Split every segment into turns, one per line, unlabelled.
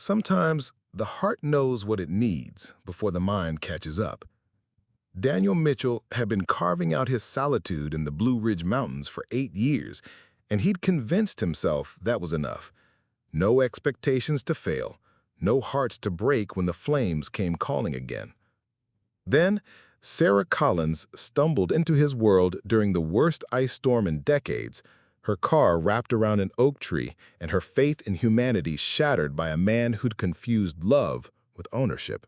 Sometimes the heart knows what it needs before the mind catches up. Daniel Mitchell had been carving out his solitude in the Blue Ridge Mountains for 8 years, and he'd convinced himself that was enough. No expectations to fail, no hearts to break when the flames came calling again. Then, Sarah Collins stumbled into his world during the worst ice storm in decades, her car wrapped around an oak tree and her faith in humanity shattered by a man who'd confused love with ownership.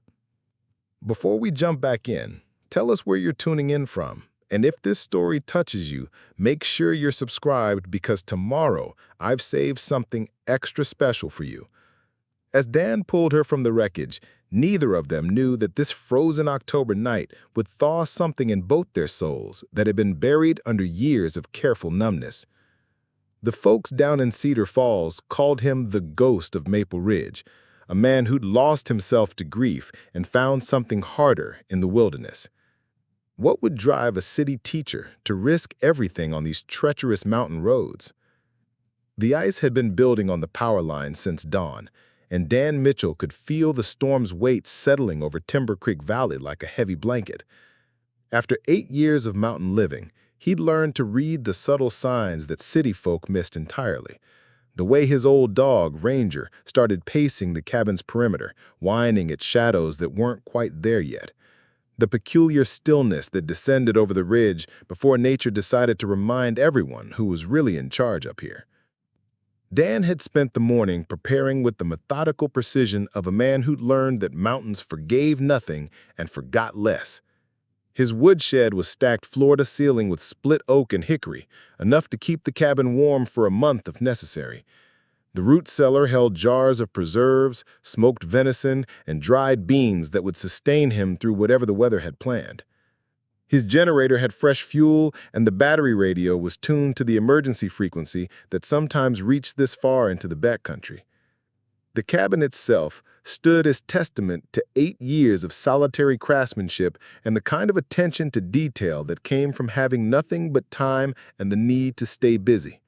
Before we jump back in, tell us where you're tuning in from. And if this story touches you, make sure you're subscribed because tomorrow I've saved something extra special for you. As Dan pulled her from the wreckage, neither of them knew that this frozen October night would thaw something in both their souls that had been buried under years of careful numbness. The folks down in Cedar Falls called him the ghost of Maple Ridge, a man who'd lost himself to grief and found something harder in the wilderness. What would drive a city teacher to risk everything on these treacherous mountain roads? The ice had been building on the power line since dawn, and Dan Mitchell could feel the storm's weight settling over Timber Creek Valley like a heavy blanket. After 8 years of mountain living, he'd learned to read the subtle signs that city folk missed entirely. The way his old dog, Ranger, started pacing the cabin's perimeter, whining at shadows that weren't quite there yet. The peculiar stillness that descended over the ridge before nature decided to remind everyone who was really in charge up here. Dan had spent the morning preparing with the methodical precision of a man who'd learned that mountains forgave nothing and forgot less. His woodshed was stacked floor to ceiling with split oak and hickory, enough to keep the cabin warm for a month if necessary. The root cellar held jars of preserves, smoked venison, and dried beans that would sustain him through whatever the weather had planned. His generator had fresh fuel, and the battery radio was tuned to the emergency frequency that sometimes reached this far into the backcountry. The cabin itself stood as testament to 8 years of solitary craftsmanship and the kind of attention to detail that came from having nothing but time and the need to stay busy.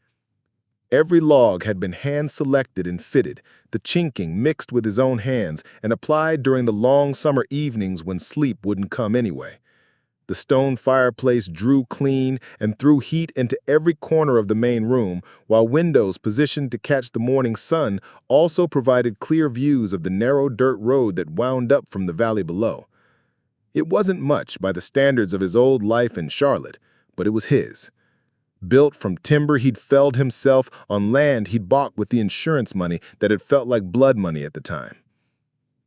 Every log had been hand-selected and fitted, the chinking mixed with his own hands and applied during the long summer evenings when sleep wouldn't come anyway. The stone fireplace drew clean and threw heat into every corner of the main room, while windows positioned to catch the morning sun also provided clear views of the narrow dirt road that wound up from the valley below. It wasn't much by the standards of his old life in Charlotte, but it was his. Built from timber he'd felled himself on land he'd bought with the insurance money that had felt like blood money at the time.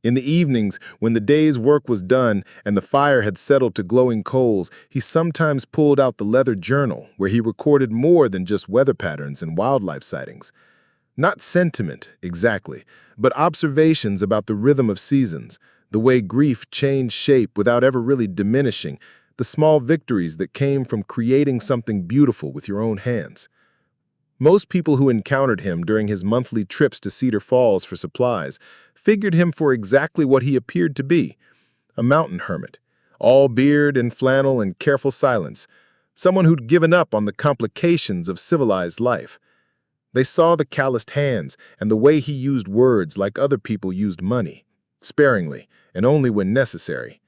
In the evenings, when the day's work was done and the fire had settled to glowing coals, he sometimes pulled out the leather journal where he recorded more than just weather patterns and wildlife sightings. Not sentiment, exactly, but observations about the rhythm of seasons, the way grief changed shape without ever really diminishing, the small victories that came from creating something beautiful with your own hands. Most people who encountered him during his monthly trips to Cedar Falls for supplies figured him for exactly what he appeared to be, a mountain hermit, all beard and flannel and careful silence, someone who'd given up on the complications of civilized life. They saw the calloused hands and the way he used words like other people used money, sparingly and only when necessary.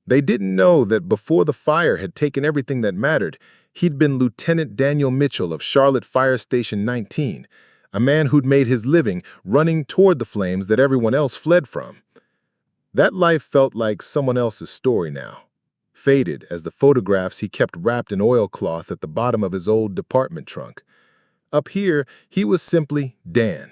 They didn't know that before the fire had taken everything that mattered, he'd been Lieutenant Daniel Mitchell of Charlotte Fire Station 19, a man who'd made his living running toward the flames that everyone else fled from. That life felt like someone else's story now, faded as the photographs he kept wrapped in oilcloth at the bottom of his old department trunk. Up here, he was simply Dan,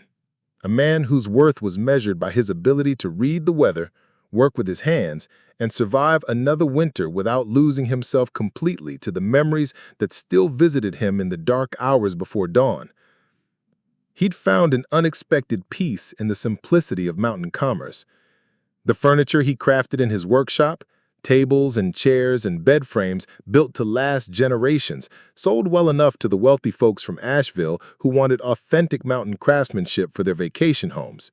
a man whose worth was measured by his ability to read the weather, work with his hands, and survive another winter without losing himself completely to the memories that still visited him in the dark hours before dawn. He'd found an unexpected peace in the simplicity of mountain commerce. The furniture he crafted in his workshop, tables and chairs and bed frames built to last generations, sold well enough to the wealthy folks from Asheville who wanted authentic mountain craftsmanship for their vacation homes.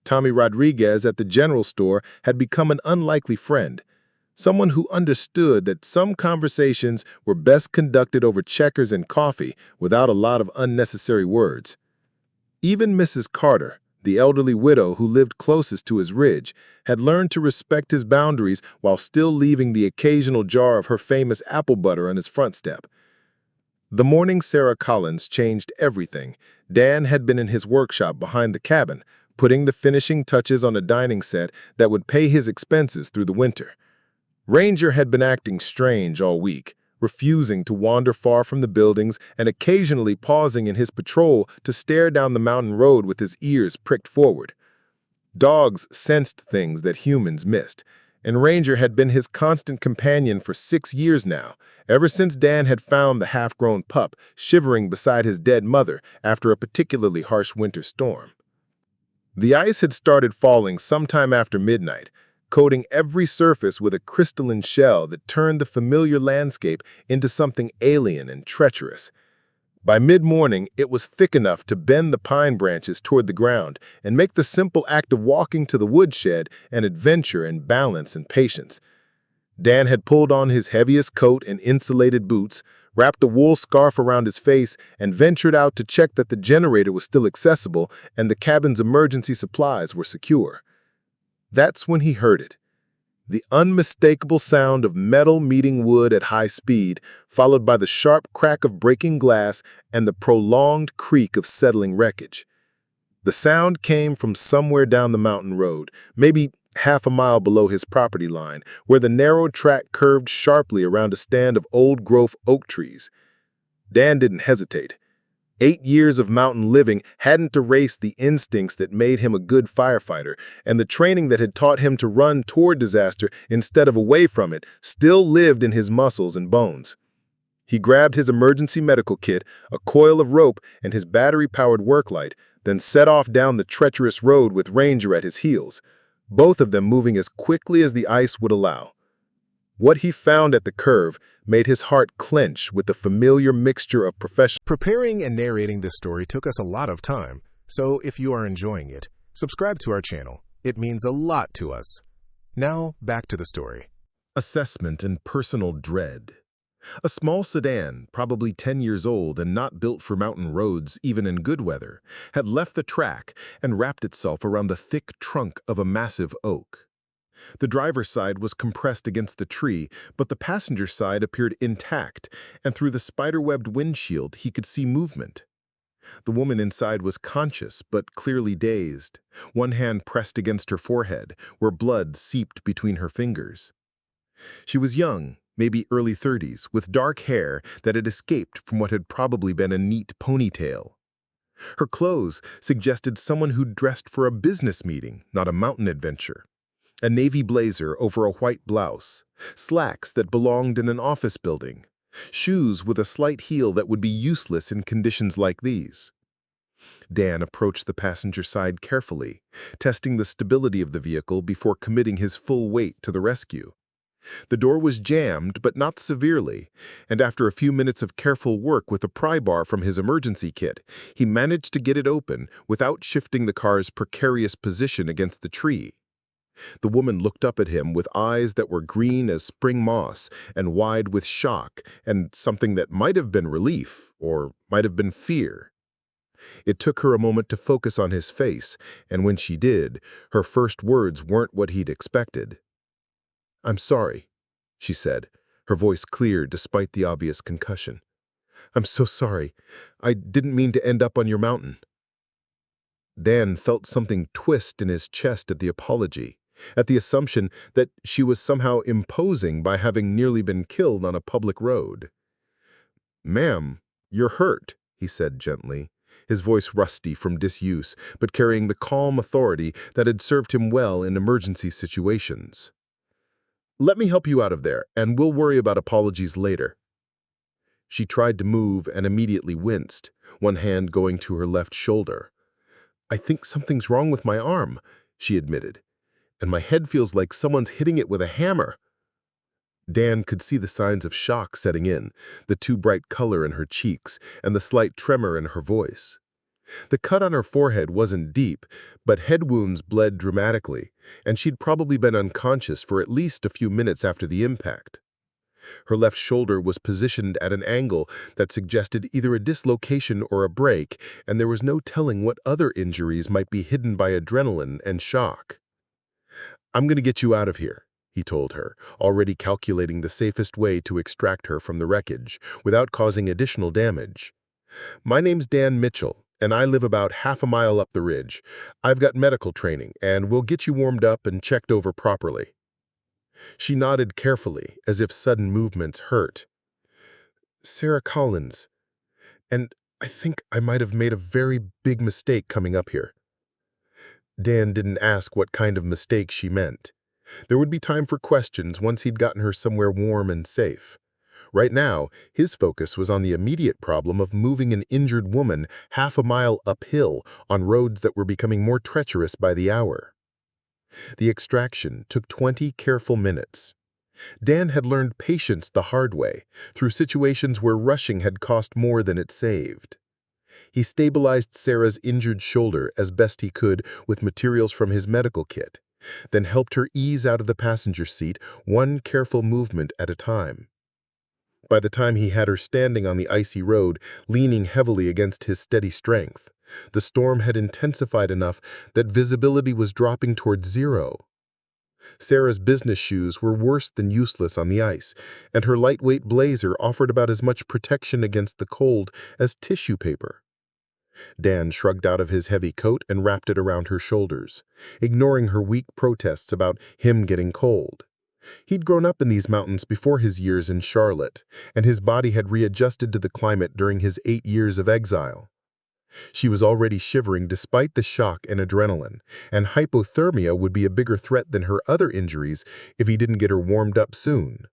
Tommy Rodriguez at the general store had become an unlikely friend, someone who understood that some conversations were best conducted over checkers and coffee without a lot of unnecessary words. Even Mrs. Carter, the elderly widow who lived closest to his ridge, had learned to respect his boundaries while still leaving the occasional jar of her famous apple butter on his front step. The morning Sarah Collins changed everything. Dan had been in his workshop behind the cabin, putting the finishing touches on a dining set that would pay his expenses through the winter. Ranger had been acting strange all week, refusing to wander far from the buildings and occasionally pausing in his patrol to stare down the mountain road with his ears pricked forward. Dogs sensed things that humans missed, and Ranger had been his constant companion for 6 years now, ever since Dan had found the half-grown pup shivering beside his dead mother after a particularly harsh winter storm. The ice had started falling sometime after midnight, coating every surface with a crystalline shell that turned the familiar landscape into something alien and treacherous. By mid-morning, it was thick enough to bend the pine branches toward the ground and make the simple act of walking to the woodshed an adventure in balance and patience. Dan had pulled on his heaviest coat and insulated boots, wrapped a wool scarf around his face, and ventured out to check that the generator was still accessible and the cabin's emergency supplies were secure. That's when he heard it. The unmistakable sound of metal meeting wood at high speed, followed by the sharp crack of breaking glass and the prolonged creak of settling wreckage. The sound came from somewhere down the mountain road, maybe half a mile below his property line, where the narrow track curved sharply around a stand of old-growth oak trees. Dan didn't hesitate. 8 years of mountain living hadn't erased the instincts that made him a good firefighter, and the training that had taught him to run toward disaster instead of away from it still lived in his muscles and bones. He grabbed his emergency medical kit, a coil of rope, and his battery-powered work light, then set off down the treacherous road with Ranger at his heels, both of them moving as quickly as the ice would allow. What he found at the curve made his heart clench with the familiar mixture of professional.
Preparing and narrating this story took us a lot of time, so if you are enjoying it, subscribe to our channel. It means a lot to us. Now, back to the story.
Assessment and personal dread. A small sedan, probably 10 years old and not built for mountain roads even in good weather, had left the track and wrapped itself around the thick trunk of a massive oak. The driver's side was compressed against the tree, but the passenger side appeared intact, and through the spider-webbed windshield he could see movement. The woman inside was conscious but clearly dazed, one hand pressed against her forehead, where blood seeped between her fingers. She was young, maybe early 30s, with dark hair that had escaped from what had probably been a neat ponytail. Her clothes suggested someone who'd dressed for a business meeting, not a mountain adventure. A navy blazer over a white blouse, slacks that belonged in an office building, shoes with a slight heel that would be useless in conditions like these. Dan approached the passenger side carefully, testing the stability of the vehicle before committing his full weight to the rescue. The door was jammed, but not severely, and after a few minutes of careful work with a pry bar from his emergency kit, he managed to get it open without shifting the car's precarious position against the tree. The woman looked up at him with eyes that were green as spring moss and wide with shock and something that might have been relief or might have been fear. It took her a moment to focus on his face, and when she did, her first words weren't what he'd expected. "I'm sorry," she said, her voice clear despite the obvious concussion. "I'm so sorry. I didn't mean to end up on your mountain." Dan felt something twist in his chest at the apology, at the assumption that she was somehow imposing by having nearly been killed on a public road. "Ma'am, you're hurt," he said gently, his voice rusty from disuse, but carrying the calm authority that had served him well in emergency situations. "Let me help you out of there, and we'll worry about apologies later." She tried to move and immediately winced, one hand going to her left shoulder. "I think something's wrong with my arm," she admitted, "and my head feels like someone's hitting it with a hammer." Dan could see the signs of shock setting in, the too bright color in her cheeks and the slight tremor in her voice. The cut on her forehead wasn't deep, but head wounds bled dramatically, and she'd probably been unconscious for at least a few minutes after the impact.
Her left shoulder was positioned at an angle that suggested either a dislocation or a break, and there was no telling what other injuries might be hidden by adrenaline and shock. "I'm going to get you out of here," he told her, already calculating the safest way to extract her from the wreckage without causing additional damage. "My name's Dan Mitchell, and I live about half a mile up the ridge. I've got medical training, and we'll get you warmed up and checked over properly." She nodded carefully, as if sudden movements hurt. "Sarah Collins, and I think I might have made a very big mistake coming up here." Dan didn't ask what kind of mistake she meant. There would be time for questions once he'd gotten her somewhere warm and safe. Right now, his focus was on the immediate problem of moving an injured woman half a mile uphill on roads that were becoming more treacherous by the hour. The extraction took 20 careful minutes. Dan had learned patience the hard way, through situations where rushing had cost more than it saved. He stabilized Sarah's injured shoulder as best he could with materials from his medical kit, then helped her ease out of the passenger seat, one careful movement at a time. By the time he had her standing on the icy road, leaning heavily against his steady strength, the storm had intensified enough that visibility was dropping towards zero. Sarah's business shoes were worse than useless on the ice, and her lightweight blazer offered about as much protection against the cold as tissue paper. Dan shrugged out of his heavy coat and wrapped it around her shoulders, ignoring her weak protests about him getting cold. He'd grown up in these mountains before his years in Charlotte, and his body had readjusted to the climate during his 8 years of exile. She was already shivering despite the shock and adrenaline, and hypothermia would be a bigger threat than her other injuries if he didn't get her warmed up soon.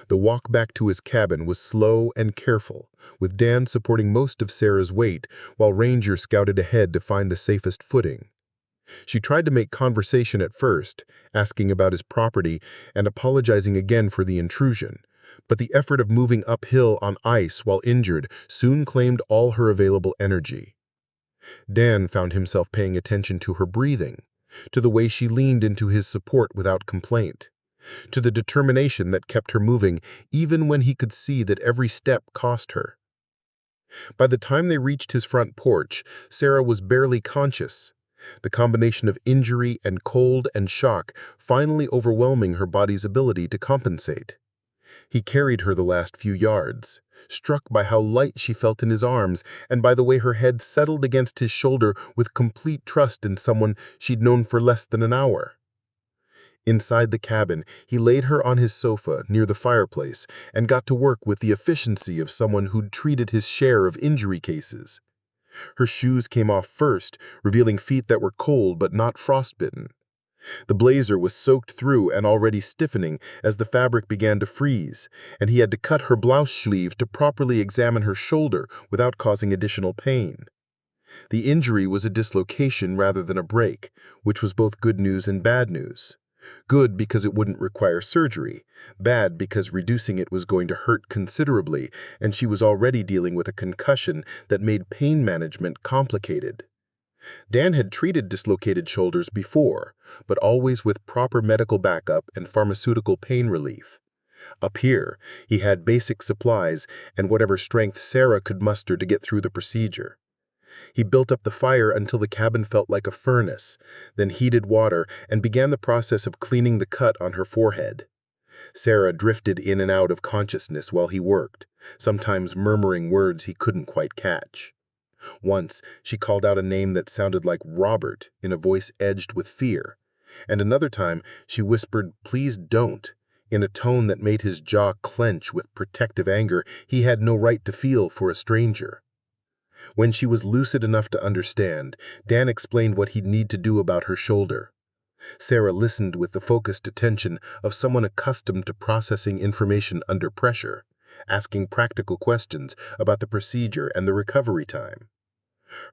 The walk back to his cabin was slow and careful, with Dan supporting most of Sarah's weight while Ranger scouted ahead to find the safest footing. She tried to make conversation at first, asking about his property and apologizing again for the intrusion, but the effort of moving uphill on ice while injured soon claimed all her available energy. Dan found himself paying attention to her breathing, to the way she leaned into his support without complaint, to the determination that kept her moving even when he could see that every step cost her. By the time they reached his front porch, Sarah was barely conscious, the combination of injury and cold and shock finally overwhelming her body's ability to compensate. He carried her the last few yards, struck by how light she felt in his arms and by the way her head settled against his shoulder with complete trust in someone she'd known for less than an hour. Inside the cabin, he laid her on his sofa near the fireplace and got to work with the efficiency of someone who'd treated his share of injury cases. Her shoes came off first, revealing feet that were cold but not frostbitten. The blazer was soaked through and already stiffening as the fabric began to freeze, and he had to cut her blouse sleeve to properly examine her shoulder without causing additional pain. The injury was a dislocation rather than a break, which was both good news and bad news. Good because it wouldn't require surgery, bad because reducing it was going to hurt considerably, and she was already dealing with a concussion that made pain management complicated. Dan had treated dislocated shoulders before, but always with proper medical backup and pharmaceutical pain relief. Up here, he had basic supplies and whatever strength Sarah could muster to get through the procedure. He built up the fire until the cabin felt like a furnace, then heated water and began the process of cleaning the cut on her forehead. Sarah drifted in and out of consciousness while he worked, sometimes murmuring words he couldn't quite catch. Once, she called out a name that sounded like Robert in a voice edged with fear, and another time she whispered, "Please don't," in a tone that made his jaw clench with protective anger he had no right to feel for a stranger. When she was lucid enough to understand, Dan explained what he'd need to do about her shoulder. Sarah listened with the focused attention of someone accustomed to processing information under pressure, asking practical questions about the procedure and the recovery time.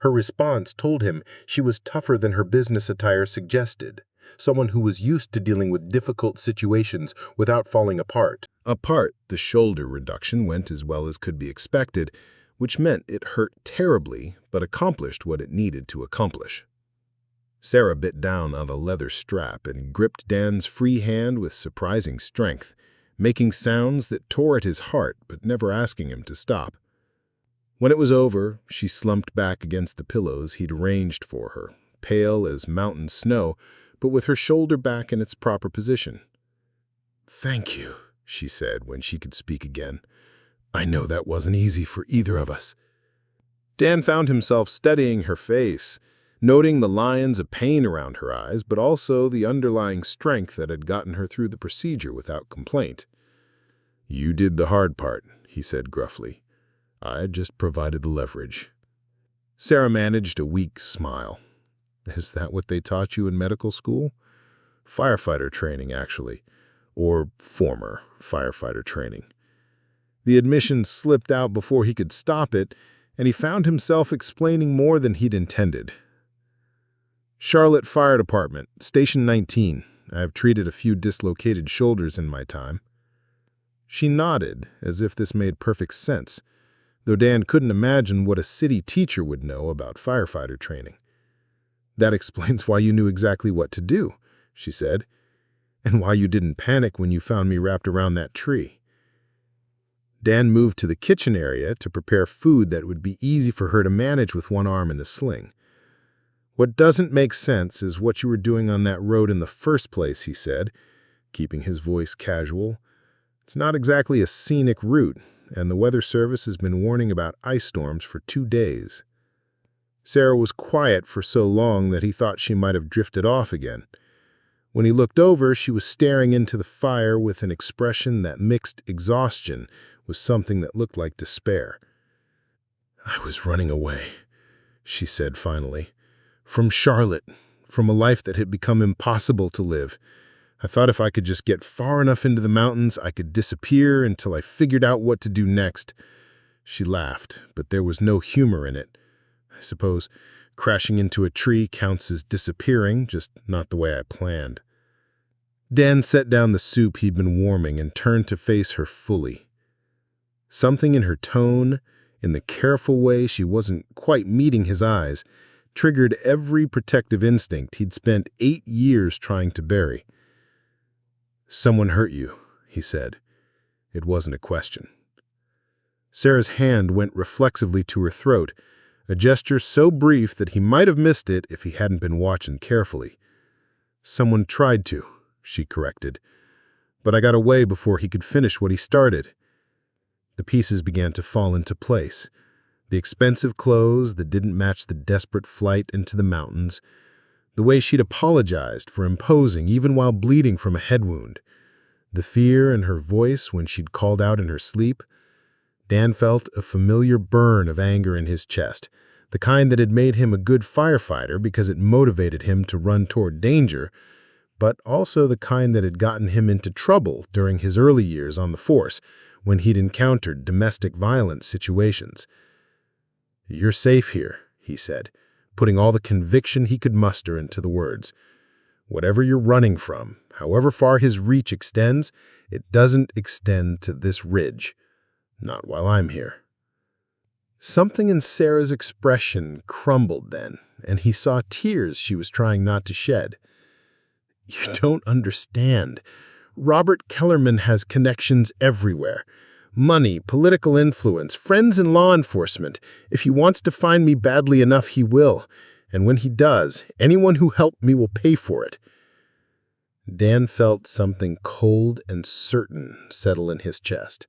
Her response told him she was tougher than her business attire suggested, someone who was used to dealing with difficult situations without falling apart.
The shoulder reduction went as well as could be expected, which meant it hurt terribly but accomplished what it needed to accomplish. Sarah bit down on the leather strap and gripped Dan's free hand with surprising strength, making sounds that tore at his heart but never asking him to stop. When it was over, she slumped back against the pillows he'd arranged for her, pale as mountain snow, but with her shoulder back in its proper position. "Thank you," she said when she could speak again. "I know that wasn't easy for either of us." Dan found himself studying her face, noting the lines of pain around her eyes, but also the underlying strength that had gotten her through the procedure without complaint. "You did the hard part," he said gruffly. "I just provided the leverage." Sarah managed a weak smile. "Is that what they taught you in medical school?" "Firefighter training, actually. Or former firefighter training." The admission slipped out before he could stop it, and he found himself explaining more than he'd intended. "Charlotte Fire Department, Station 19. I've treated a few dislocated shoulders in my time." She nodded, as if this made perfect sense, though Dan couldn't imagine what a city teacher would know about firefighter training. "That explains why you knew exactly what to do," she said, "and why you didn't panic when you found me wrapped around that tree." Dan moved to the kitchen area to prepare food that would be easy for her to manage with one arm in a sling. "What doesn't make sense is what you were doing on that road in the first place," he said, keeping his voice casual. "It's not exactly a scenic route, and the Weather Service has been warning about ice storms for 2 days. Sarah was quiet for so long that he thought she might have drifted off again. When he looked over, she was staring into the fire with an expression that mixed exhaustion with something that looked like despair. "I was running away," she said finally. "From Charlotte, from a life that had become impossible to live. I thought if I could just get far enough into the mountains, I could disappear until I figured out what to do next." She laughed, but there was no humor in it. "I suppose crashing into a tree counts as disappearing, just not the way I planned." Dan set down the soup he'd been warming and turned to face her fully. Something in her tone, in the careful way she wasn't quite meeting his eyes, triggered every protective instinct he'd spent 8 years trying to bury. "Someone hurt you," he said. It wasn't a question. Sarah's hand went reflexively to her throat, a gesture so brief that he might have missed it if he hadn't been watching carefully. "Someone tried to," she corrected, "but I got away before he could finish what he started." The pieces began to fall into place. The expensive clothes that didn't match the desperate flight into the mountains, the way she'd apologized for imposing even while bleeding from a head wound, the fear in her voice when she'd called out in her sleep. Dan felt a familiar burn of anger in his chest, the kind that had made him a good firefighter because it motivated him to run toward danger, but also the kind that had gotten him into trouble during his early years on the force when he'd encountered domestic violence situations. "You're safe here," he said, putting all the conviction he could muster into the words. "Whatever you're running from, however far his reach extends, it doesn't extend to this ridge. Not while I'm here." Something in Sarah's expression crumbled then, and he saw tears she was trying not to shed. "You don't understand. Robert Kellerman has connections everywhere. Money, political influence, friends in law enforcement. If he wants to find me badly enough, he will. And when he does, anyone who helped me will pay for it." Dan felt something cold and certain settle in his chest.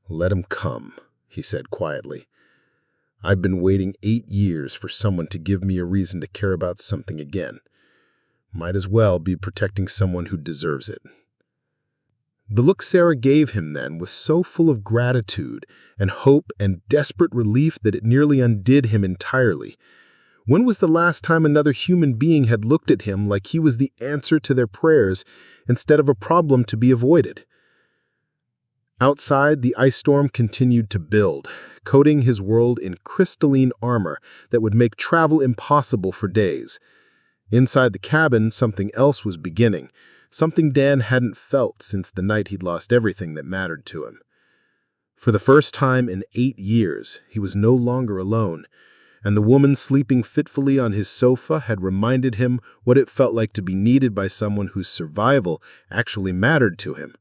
"Let him come," he said quietly. "I've been waiting 8 years for someone to give me a reason to care about something again. Might as well be protecting someone who deserves it." The look Sarah gave him then was so full of gratitude and hope and desperate relief that it nearly undid him entirely. When was the last time another human being had looked at him like he was the answer to their prayers instead of a problem to be avoided? Outside, the ice storm continued to build, coating his world in crystalline armor that would make travel impossible for days. Inside the cabin, something else was beginning, something Dan hadn't felt since the night he'd lost everything that mattered to him. For the first time in 8 years, he was no longer alone, and the woman sleeping fitfully on his sofa had reminded him what it felt like to be needed by someone whose survival actually mattered to him.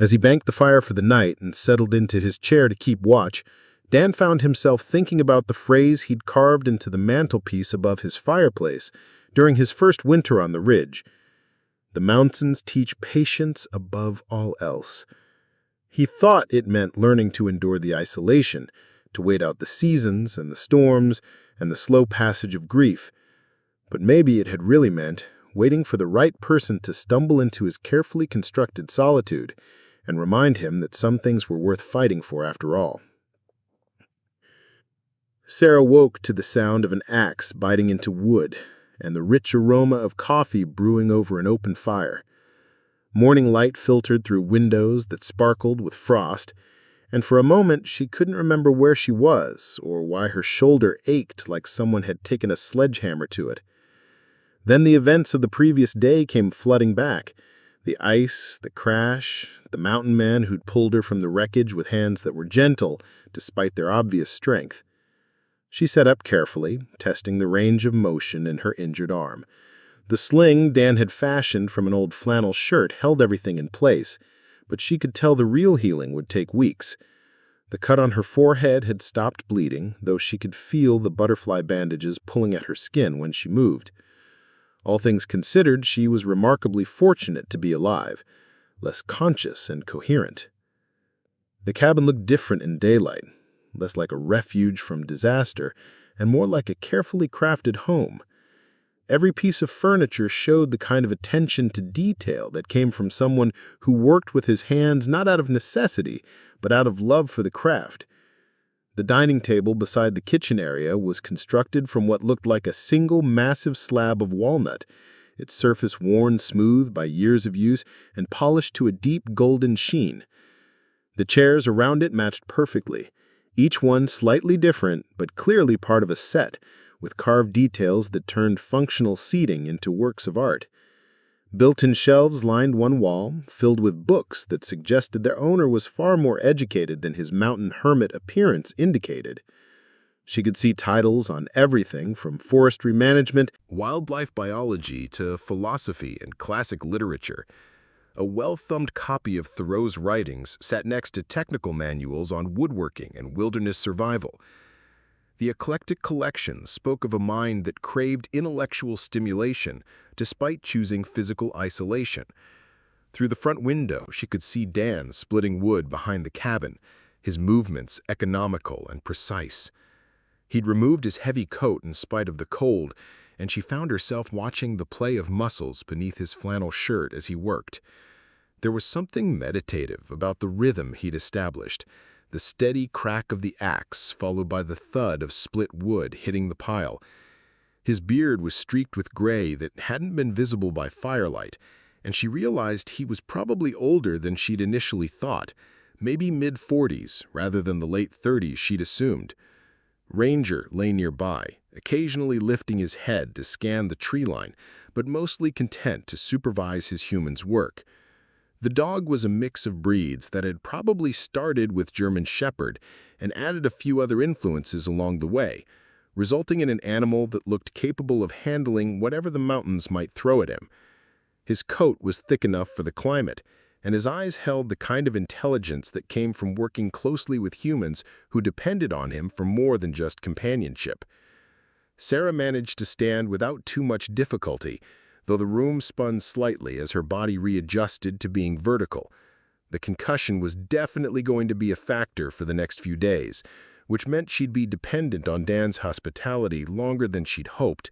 As he banked the fire for the night and settled into his chair to keep watch, Dan found himself thinking about the phrase he'd carved into the mantelpiece above his fireplace during his first winter on the ridge. The mountains teach patience above all else. He thought it meant learning to endure the isolation, to wait out the seasons and the storms and the slow passage of grief. But maybe it had really meant waiting for the right person to stumble into his carefully constructed solitude and remind him that some things were worth fighting for after all. Sarah woke to the sound of an axe biting into wood and the rich aroma of coffee brewing over an open fire. Morning light filtered through windows that sparkled with frost, and for a moment she couldn't remember where she was or why her shoulder ached like someone had taken a sledgehammer to it. Then the events of the previous day came flooding back. The ice, the crash, the mountain man who'd pulled her from the wreckage with hands that were gentle despite their obvious strength. She sat up carefully, testing the range of motion in her injured arm. The sling Dan had fashioned from an old flannel shirt held everything in place, but she could tell the real healing would take weeks. The cut on her forehead had stopped bleeding, though she could feel the butterfly bandages pulling at her skin when she moved. All things considered, she was remarkably fortunate to be alive, less conscious and coherent. The cabin looked different in daylight, less like a refuge from disaster and more like a carefully crafted home. Every piece of furniture showed the kind of attention to detail that came from someone who worked with his hands not out of necessity, but out of love for the craft. The dining table beside the kitchen area was constructed from what looked like a single massive slab of walnut, its surface worn smooth by years of use and polished to a deep golden sheen. The chairs around it matched perfectly, each one slightly different but clearly part of a set, with carved details that turned functional seating into works of art. Built-in shelves lined one wall, filled with books that suggested their owner was far more educated than his mountain hermit appearance indicated. She could see titles on everything from forestry management,
Wildlife biology to philosophy and classic literature. A well-thumbed copy of Thoreau's writings sat next to technical manuals on woodworking and wilderness survival. The eclectic collection spoke of a mind that craved intellectual stimulation despite choosing physical isolation. Through the front window, she could see Dan splitting wood behind the cabin, his movements economical and precise. He'd removed his heavy coat in spite of the cold, and she found herself watching the play of muscles beneath his flannel shirt as he worked. There was something meditative about the rhythm he'd established, the steady crack of the axe followed by the thud of split wood hitting the pile. His beard was streaked with gray that hadn't been visible by firelight, and she realized he was probably older than she'd initially thought, maybe mid-40s rather than the late 30s she'd assumed. Ranger lay nearby, occasionally lifting his head to scan the tree line, but mostly content to supervise his human's work. The dog was a mix of breeds that had probably started with German Shepherd and added a few other influences along the way, resulting in an animal that looked capable of handling whatever the mountains might throw at him. His coat was thick enough for the climate, and his eyes held the kind of intelligence that came from working closely with humans who depended on him for more than just companionship. Sarah managed to stand without too much difficulty, though the room spun slightly as her body readjusted to being vertical. The concussion was definitely going to be a factor for the next few days, which meant she'd be dependent on Dan's hospitality longer than she'd hoped.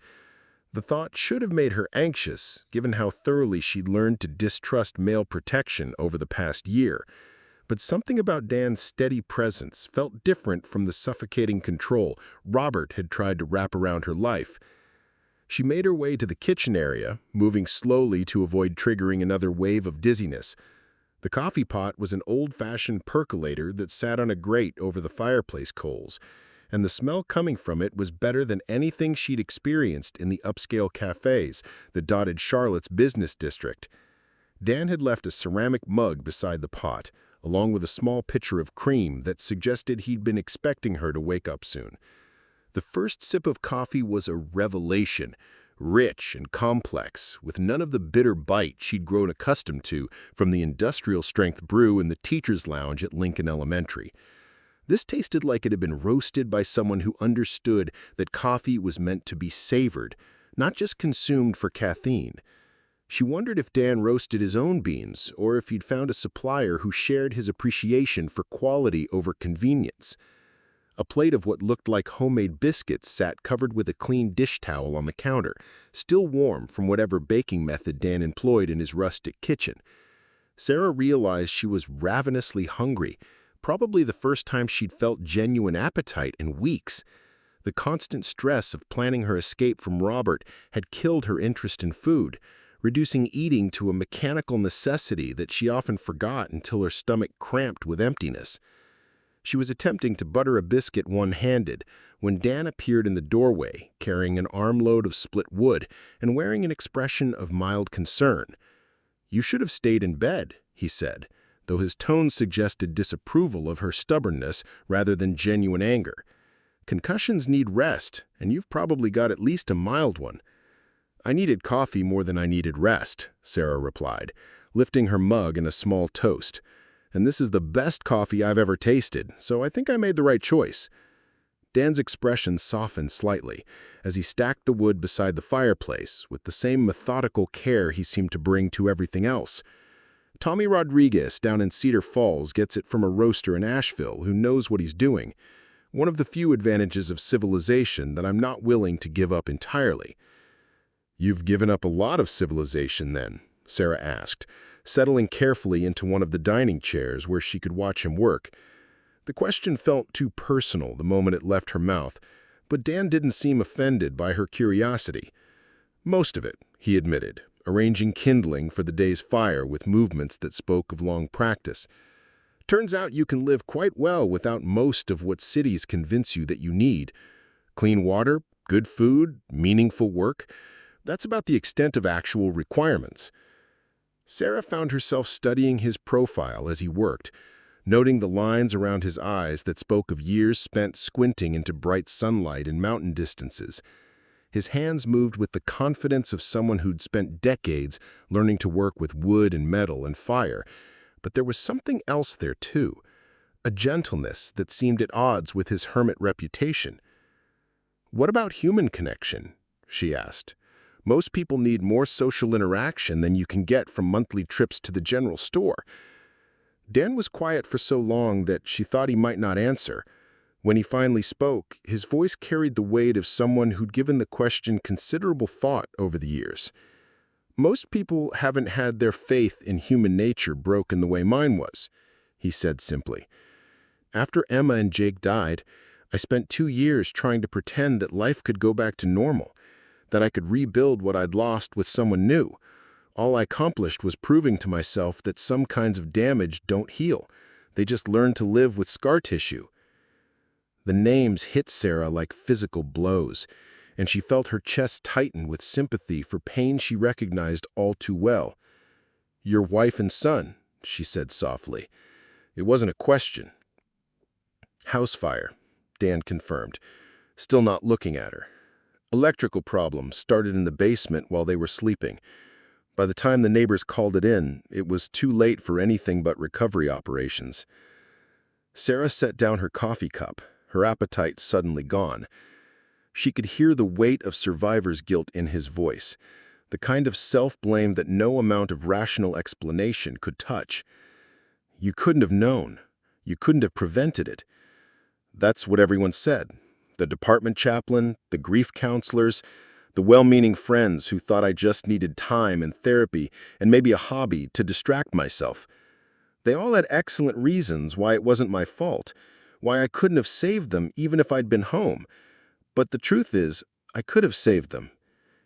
The thought should have made her anxious, given how thoroughly she'd learned to distrust male protection over the past year. But something about Dan's steady presence felt different from the suffocating control Robert had tried to wrap around her life. She made her way to the kitchen area, moving slowly to avoid triggering another wave of dizziness. The coffee pot was an old-fashioned percolator that sat on a grate over the fireplace coals, and the smell coming from it was better than anything she'd experienced in the upscale cafes that dotted Charlotte's business district. Dan had left a ceramic mug beside the pot, along with a small pitcher of cream that suggested he'd been expecting her to wake up soon. The first sip of coffee was a revelation, rich and complex, with none of the bitter bite she'd grown accustomed to from the industrial-strength brew in the teacher's lounge at Lincoln Elementary. This tasted like it had been roasted by someone who understood that coffee was meant to be savored, not just consumed for caffeine. She wondered if Dan roasted his own beans, or if he'd found a supplier who shared his appreciation for quality over convenience. A plate of what looked like homemade biscuits sat covered with a clean dish towel on the counter, still warm from whatever baking method Dan employed in his rustic kitchen. Sarah realized she was ravenously hungry, probably the first time she'd felt genuine appetite in weeks. The constant stress of planning her escape from Robert had killed her interest in food, reducing eating to a mechanical necessity that she often forgot until her stomach cramped with emptiness. She was attempting to butter a biscuit one-handed when Dan appeared in the doorway, carrying an armload of split wood and wearing an expression of mild concern. "You should have stayed in bed," he said, though his tone suggested disapproval of her stubbornness rather than genuine anger. "Concussions need rest, and you've probably got at least a mild one." "I needed coffee more than I needed rest," Sarah replied, lifting her mug in a small toast. "And this is the best coffee I've ever tasted, so I think I made the right choice." Dan's expression softened slightly as he stacked the wood beside the fireplace with the same methodical care he seemed to bring to everything else. "Tommy Rodriguez down in Cedar Falls gets it from a roaster in Asheville who knows what he's doing. One of the few advantages of civilization that I'm not willing to give up entirely." "You've given up a lot of civilization then?" Sarah asked, settling carefully into one of the dining chairs where she could watch him work. The question felt too personal the moment it left her mouth, but Dan didn't seem offended by her curiosity. "Most of it," he admitted, arranging kindling for the day's fire with movements that spoke of long practice. "Turns out you can live quite well without most of what cities convince you that you need. Clean water, good food, meaningful work. That's about the extent of actual requirements." Sarah found herself studying his profile as he worked, noting the lines around his eyes that spoke of years spent squinting into bright sunlight in mountain distances. His hands moved with the confidence of someone who'd spent decades learning to work with wood and metal and fire. But there was something else there too, a gentleness that seemed at odds with his hermit reputation. "What about human connection?" she asked. "Most people need more social interaction than you can get from monthly trips to the general store." Dan was quiet for so long that she thought he might not answer. When he finally spoke, his voice carried the weight of someone who'd given the question considerable thought over the years. "Most people haven't had their faith in human nature broken the way mine was," he said simply. "After Emma and Jake died, I spent 2 years trying to pretend that life could go back to normal, that I could rebuild what I'd lost with someone new. All I accomplished was proving to myself that some kinds of damage don't heal. They just learn to live with scar tissue." The names hit Sarah like physical blows, and she felt her chest tighten with sympathy for pain she recognized all too well. "Your wife and son," she said softly. "It wasn't a question." "House fire," Dan confirmed, still not looking at her. "Electrical problems started in the basement while they were sleeping. By the time the neighbors called it in, it was too late for anything but recovery operations." Sarah set down her coffee cup, her appetite suddenly gone. She could hear the weight of survivor's guilt in his voice, the kind of self-blame that no amount of rational explanation could touch. "You couldn't have known. You couldn't have prevented it." That's what everyone said. The department chaplain, the grief counselors, the well-meaning friends who thought I just needed time and therapy and maybe a hobby to distract myself. They all had excellent reasons why it wasn't my fault, why I couldn't have saved them even if I'd been home. But the truth is, I could have saved them.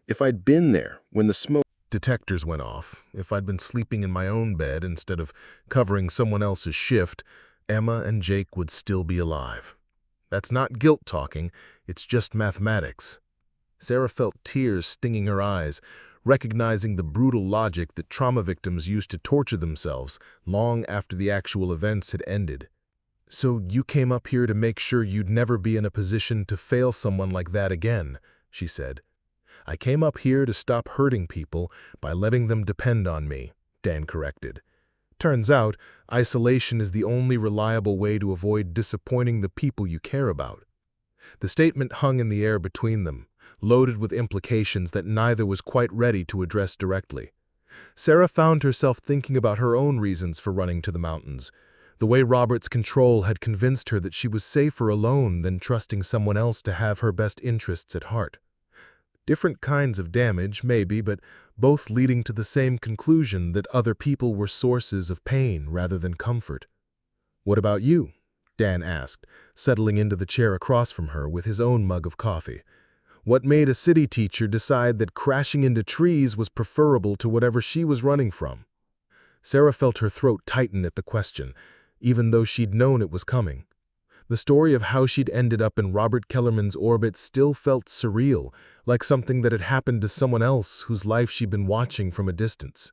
If I'd been there when the smoke detectors went off, if I'd been sleeping in my own bed instead of covering someone else's shift, Emma and Jake would still be alive. That's not guilt talking, it's just mathematics. Sarah felt tears stinging her eyes, recognizing the brutal logic that trauma victims used to torture themselves long after the actual events had ended. "So you came up here to make sure you'd never be in a position to fail someone like that again," she said.
I came up here to stop hurting people by letting them depend on me, Dan corrected. Turns out, isolation is the only reliable way to avoid disappointing the people you care about. The statement hung in the air between them, loaded with implications that neither was quite ready to address directly. Sarah found herself thinking about her own reasons for running to the mountains. The way Robert's control had convinced her that she was safer alone than trusting someone else to have her best interests at heart. Different kinds of damage, maybe, but both leading to the same conclusion that other people were sources of pain rather than comfort. "What about you?" Dan asked, settling into the chair across from her with his own mug of coffee. What made a city teacher decide that crashing into trees was preferable to whatever she was running from? Sarah felt her throat tighten at the question, even though she'd known it was coming. The story of how she'd ended up in Robert Kellerman's orbit still felt surreal, like something that had happened to someone else whose life she'd been watching from a distance.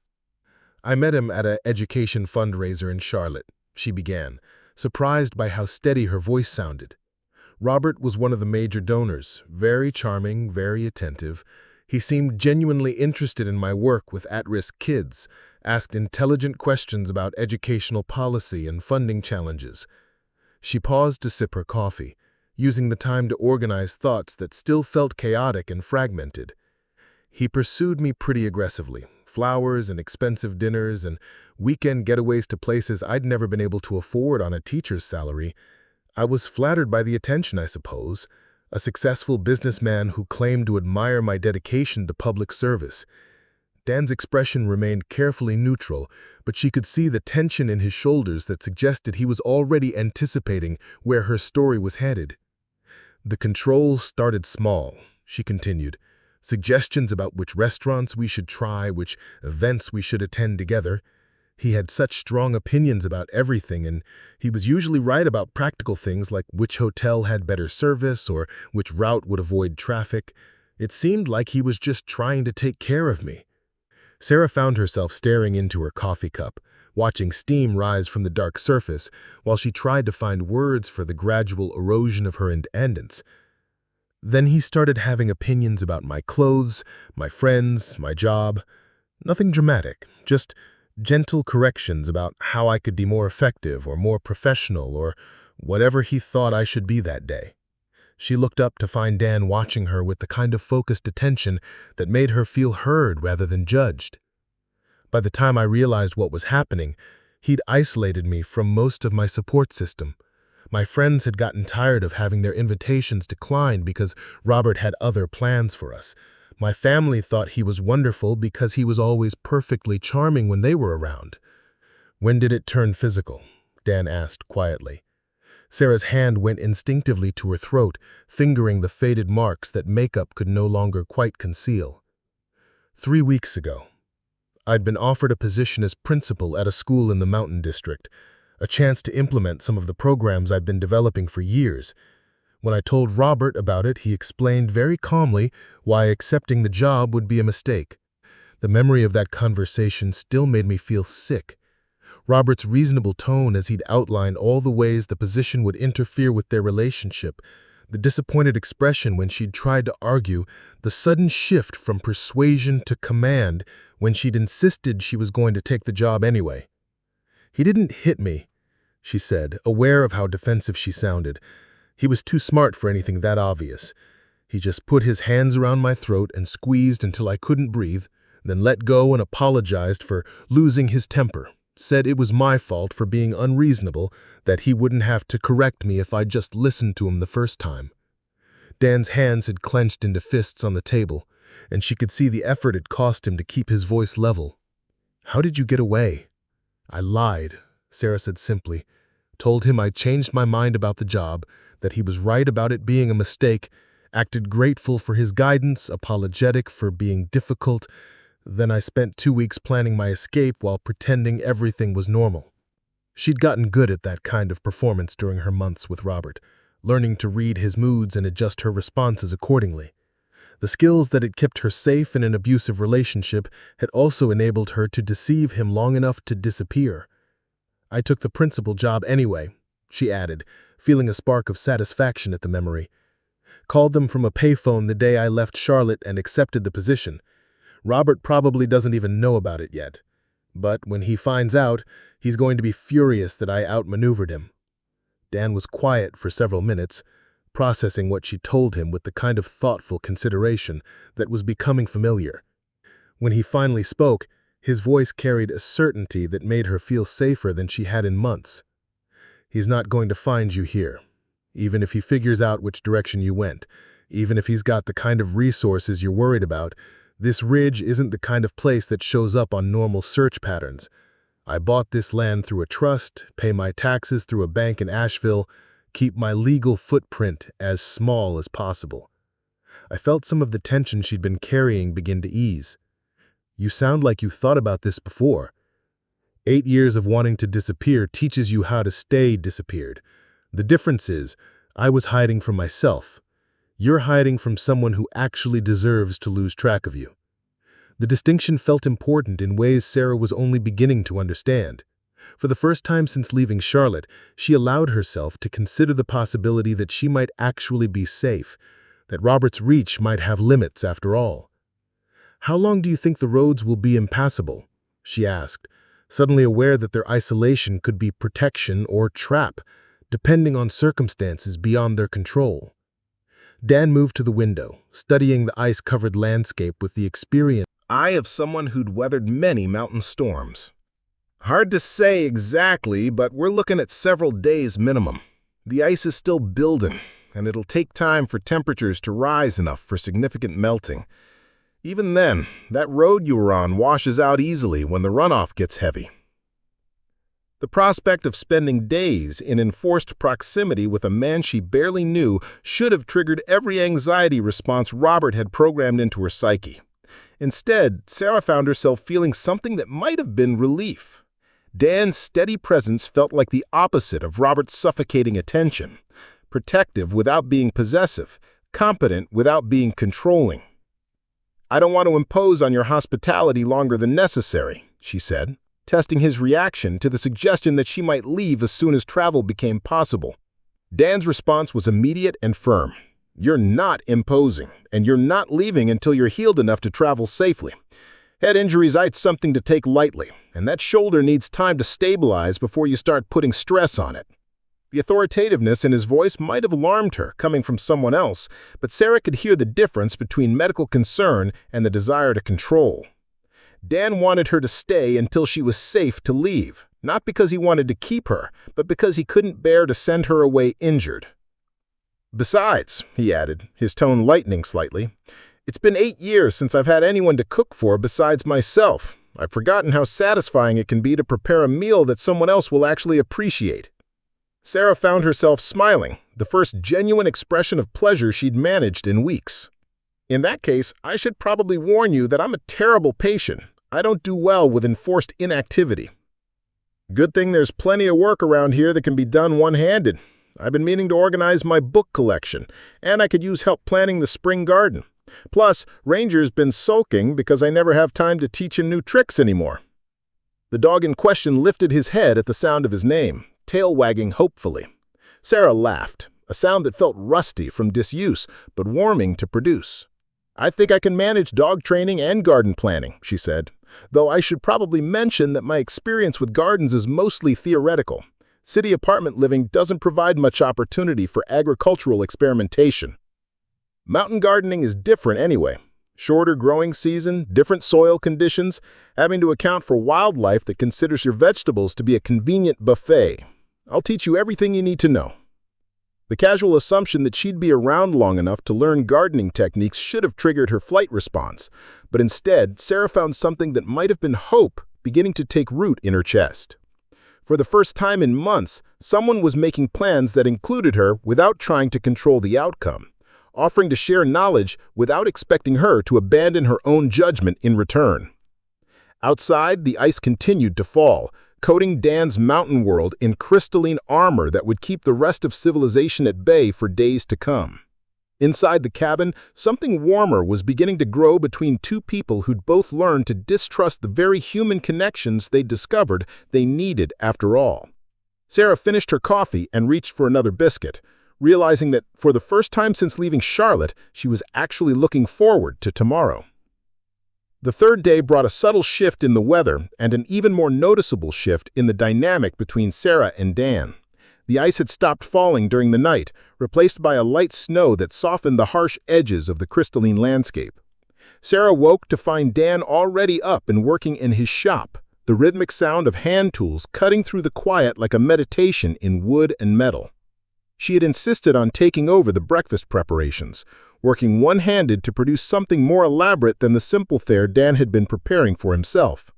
"I met him at an education fundraiser in Charlotte," she began, surprised by how steady her voice sounded. "Robert was one of the major donors, very charming, very attentive. He seemed genuinely interested in my work with at-risk kids, asked intelligent questions about educational policy and funding challenges." She paused to sip her coffee, using the time to organize thoughts that still felt chaotic and fragmented. "He pursued me pretty aggressively. Flowers and expensive dinners and weekend getaways to places I'd never been able to afford on a teacher's salary. I was flattered by the attention, I suppose. A successful businessman who claimed to admire my dedication to public service." Dan's expression remained carefully neutral, but she could see the tension in his shoulders that suggested he was already anticipating where her story was headed. "The control started small," she continued. "Suggestions about which restaurants we should try, which events we should attend together. He had such strong opinions about everything, and he was usually right about practical things like which hotel had better service or which route would avoid traffic. It seemed like he was just trying to take care of me." Sarah found herself staring into her coffee cup, watching steam rise from the dark surface while she tried to find words for the gradual erosion of her independence. "Then he started having opinions about my clothes, my friends, my job. Nothing dramatic, just gentle corrections about how I could be more effective or more professional or whatever he thought I should be that day." She looked up to find Dan watching her with the kind of focused attention that made her feel heard rather than judged. "By the time I realized what was happening, he'd isolated me from most of my support system. My friends had gotten tired of having their invitations declined because Robert had other plans for us. My family thought he was wonderful because he was always perfectly charming when they were around." "When did it turn physical?" Dan asked quietly. Sarah's hand went instinctively to her throat, fingering the faded marks that makeup could no longer quite conceal. 3 weeks ago. I'd been offered a position as principal at a school in the Mountain District, a chance to implement some of the programs I'd been developing for years. When I told Robert about it, he explained very calmly why accepting the job would be a mistake. The memory of that conversation still made me feel sick. Robert's reasonable tone as he'd outlined all the ways the position would interfere with their relationship, the disappointed expression when she'd tried to argue, the sudden shift from persuasion to command when she'd insisted she was going to take the job anyway. "He didn't hit me," she said, aware of how defensive she sounded. "He was too smart for anything that obvious. He just put his hands around my throat and squeezed until I couldn't breathe, then let go and apologized for losing his temper. Said it was my fault for being unreasonable, that he wouldn't have to correct me if I just listened to him the first time." Dan's hands had clenched into fists on the table, and she could see the effort it cost him to keep his voice level. "How did you get away?" "I lied," Sarah said simply. "Told him I'd changed my mind about the job, that he was right about it being a mistake, acted grateful for his guidance, apologetic for being difficult. Then I spent 2 weeks planning my escape while pretending everything was normal." She'd gotten good at that kind of performance during her months with Robert, learning to read his moods and adjust her responses accordingly. The skills that had kept her safe in an abusive relationship had also enabled her to deceive him long enough to disappear. "I took the principal job anyway," she added, feeling a spark of satisfaction at the memory. Called them from a payphone the day I left Charlotte and accepted the position. Robert probably doesn't even know about it yet. But when he finds out, he's going to be furious that I outmaneuvered him." Dan was quiet for several minutes, processing what she told him with the kind of thoughtful consideration that was becoming familiar. When he finally spoke, his voice carried a certainty that made her feel safer than she had in months. "He's not going to find you here. Even if he figures out which direction you went, even if he's got the kind of resources you're worried about, this ridge isn't the kind of place that shows up on normal search patterns. I bought this land through a trust, pay my taxes through a bank in Asheville, keep my legal footprint as small as possible." I felt some of the tension she'd been carrying begin to ease. "You sound like you thought about this before. 8 years of wanting to disappear teaches you how to stay disappeared. The difference is, I was hiding from myself. You're hiding from someone who actually deserves to lose track of you." The distinction felt important in ways Sarah was only beginning to understand. For the first time since leaving Charlotte, she allowed herself to consider the possibility that she might actually be safe, that Robert's reach might have limits after all. "How long do you think the roads will be impassable?" she asked, suddenly aware that their isolation could be protection or trap, depending on circumstances beyond their control. Dan moved to the window, studying the ice-covered landscape with the experience
eye of someone who'd weathered many mountain storms. "Hard to say exactly, but we're looking at several days minimum. The ice is still building, and it'll take time for temperatures to rise enough for significant melting. Even then, that road you were on washes out easily when the runoff gets heavy." The prospect of spending days in enforced proximity with a man she barely knew should have triggered every anxiety response Robert had programmed into her psyche. Instead, Sarah found herself feeling something that might have been relief. Dan's steady presence felt like the opposite of Robert's suffocating attention: protective without being possessive, competent without being controlling. "I don't want to impose on your hospitality longer than necessary," she said, testing his reaction to the suggestion that she might leave as soon as travel became possible. Dan's response was immediate and firm. "You're not imposing, and you're not leaving until you're healed enough to travel safely. Head injuries aren't something to take lightly, and that shoulder needs time to stabilize before you start putting stress on it." The authoritativeness in his voice might have alarmed her, coming from someone else, but Sarah could hear the difference between medical concern and the desire to control. Dan wanted her to stay until she was safe to leave, not because he wanted to keep her, but because he couldn't bear to send her away injured. "Besides," he added, his tone lightening slightly, "it's been 8 years since I've had anyone to cook for besides myself. I've forgotten how satisfying it can be to prepare a meal that someone else will actually appreciate." Sarah found herself smiling, the first genuine expression of pleasure she'd managed in weeks. "In that case, I should probably warn you that I'm a terrible patient. I don't do well with enforced inactivity." "Good thing there's plenty of work around here that can be done one-handed. I've been meaning to organize my book collection, and I could use help planning the spring garden. Plus, Ranger's been sulking because I never have time to teach him new tricks anymore." The dog in question lifted his head at the sound of his name, tail wagging hopefully. Sarah laughed, a sound that felt rusty from disuse, but warming to produce. "I think I can manage dog training and garden planning," she said, "though I should probably mention that my experience with gardens is mostly theoretical. City apartment living doesn't provide much opportunity for agricultural experimentation. Mountain gardening is different anyway. Shorter growing season, different soil conditions, having to account for wildlife that considers your vegetables to be a convenient buffet. I'll teach you everything you need to know." The casual assumption that she'd be around long enough to learn gardening techniques should have triggered her flight response, but instead, Sarah found something that might have been hope beginning to take root in her chest. For the first time in months, someone was making plans that included her without trying to control the outcome, offering to share knowledge without expecting her to abandon her own judgment in return. Outside, the ice continued to fall, coating Dan's mountain world in crystalline armor that would keep the rest of civilization at bay for days to come. Inside the cabin, something warmer was beginning to grow between two people who'd both learned to distrust the very human connections they'd discovered they needed after all. Sarah finished her coffee and reached for another biscuit.
realizing that for the first time since leaving Charlotte, she was actually looking forward to tomorrow. The third day brought a subtle shift in the weather and an even more noticeable shift in the dynamic between Sarah and Dan. The ice had stopped falling during the night, replaced by a light snow that softened the harsh edges of the crystalline landscape. Sarah woke to find Dan already up and working in his shop, the rhythmic sound of hand tools cutting through the quiet like a meditation in wood and metal. She had insisted on taking over the breakfast preparations, working one-handed to produce something more elaborate than the simple fare Dan had been preparing for himself.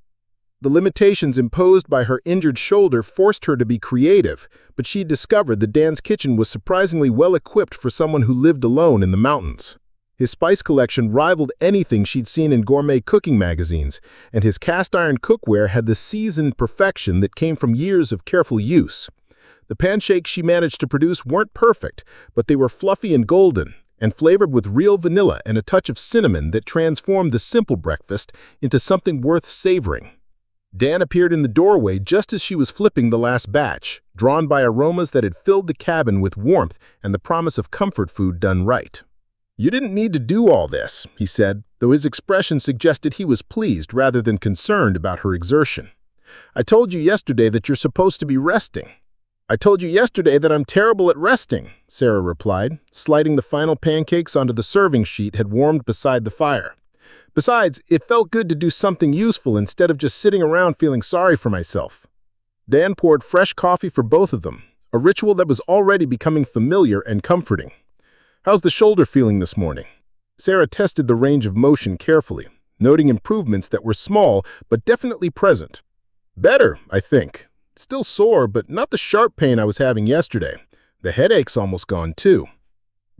The limitations imposed by her injured shoulder forced her to be creative, but she discovered that Dan's kitchen was surprisingly well-equipped for someone who lived alone in the mountains. His spice collection rivaled anything she'd seen in gourmet cooking magazines, and his cast-iron cookware had the seasoned perfection that came from years of careful use. The pancakes she managed to produce weren't perfect, but they were fluffy and golden, and flavored with real vanilla and a touch of cinnamon that transformed the simple breakfast into something worth savoring. Dan appeared in the doorway just as she was flipping the last batch, drawn by aromas that had filled the cabin with warmth and the promise of comfort food done right. "You didn't need to do all this," he said, though his expression suggested he was pleased rather than concerned about her exertion. "I told you yesterday that you're supposed to be resting." "I told you yesterday that I'm terrible at resting," Sarah replied, sliding the final pancakes onto the serving sheet had warmed beside the fire. "Besides, it felt good to do something useful instead of just sitting around feeling sorry for myself." Dan poured fresh coffee for both of them, a ritual that was already becoming familiar and comforting. "How's the shoulder feeling this morning?" Sarah tested the range of motion carefully, noting improvements that were small but definitely present. "Better, I think. Still sore, but not the sharp pain I was having yesterday. The headache's almost gone, too."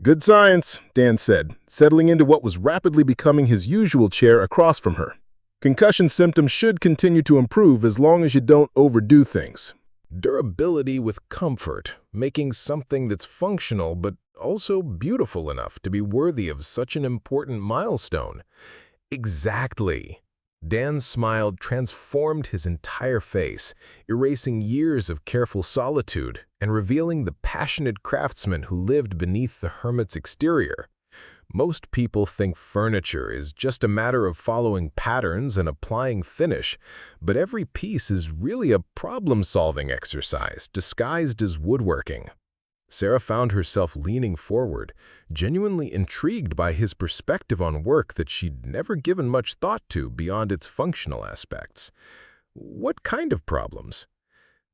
"Good science," Dan said, settling into what was rapidly becoming his usual chair across from her. "Concussion symptoms should continue to improve as long as you don't overdo things."
Durability with comfort, making something that's functional but also beautiful enough to be worthy of such an important milestone. Exactly. Dan's smile transformed his entire face, erasing years of careful solitude and revealing the passionate craftsman who lived beneath the hermit's exterior. Most people think furniture is just a matter of following patterns and applying finish, but every piece is really a problem-solving exercise disguised as woodworking. Sarah found herself leaning forward, genuinely intrigued by his perspective on work that she'd never given much thought to beyond its functional aspects. What kind of problems?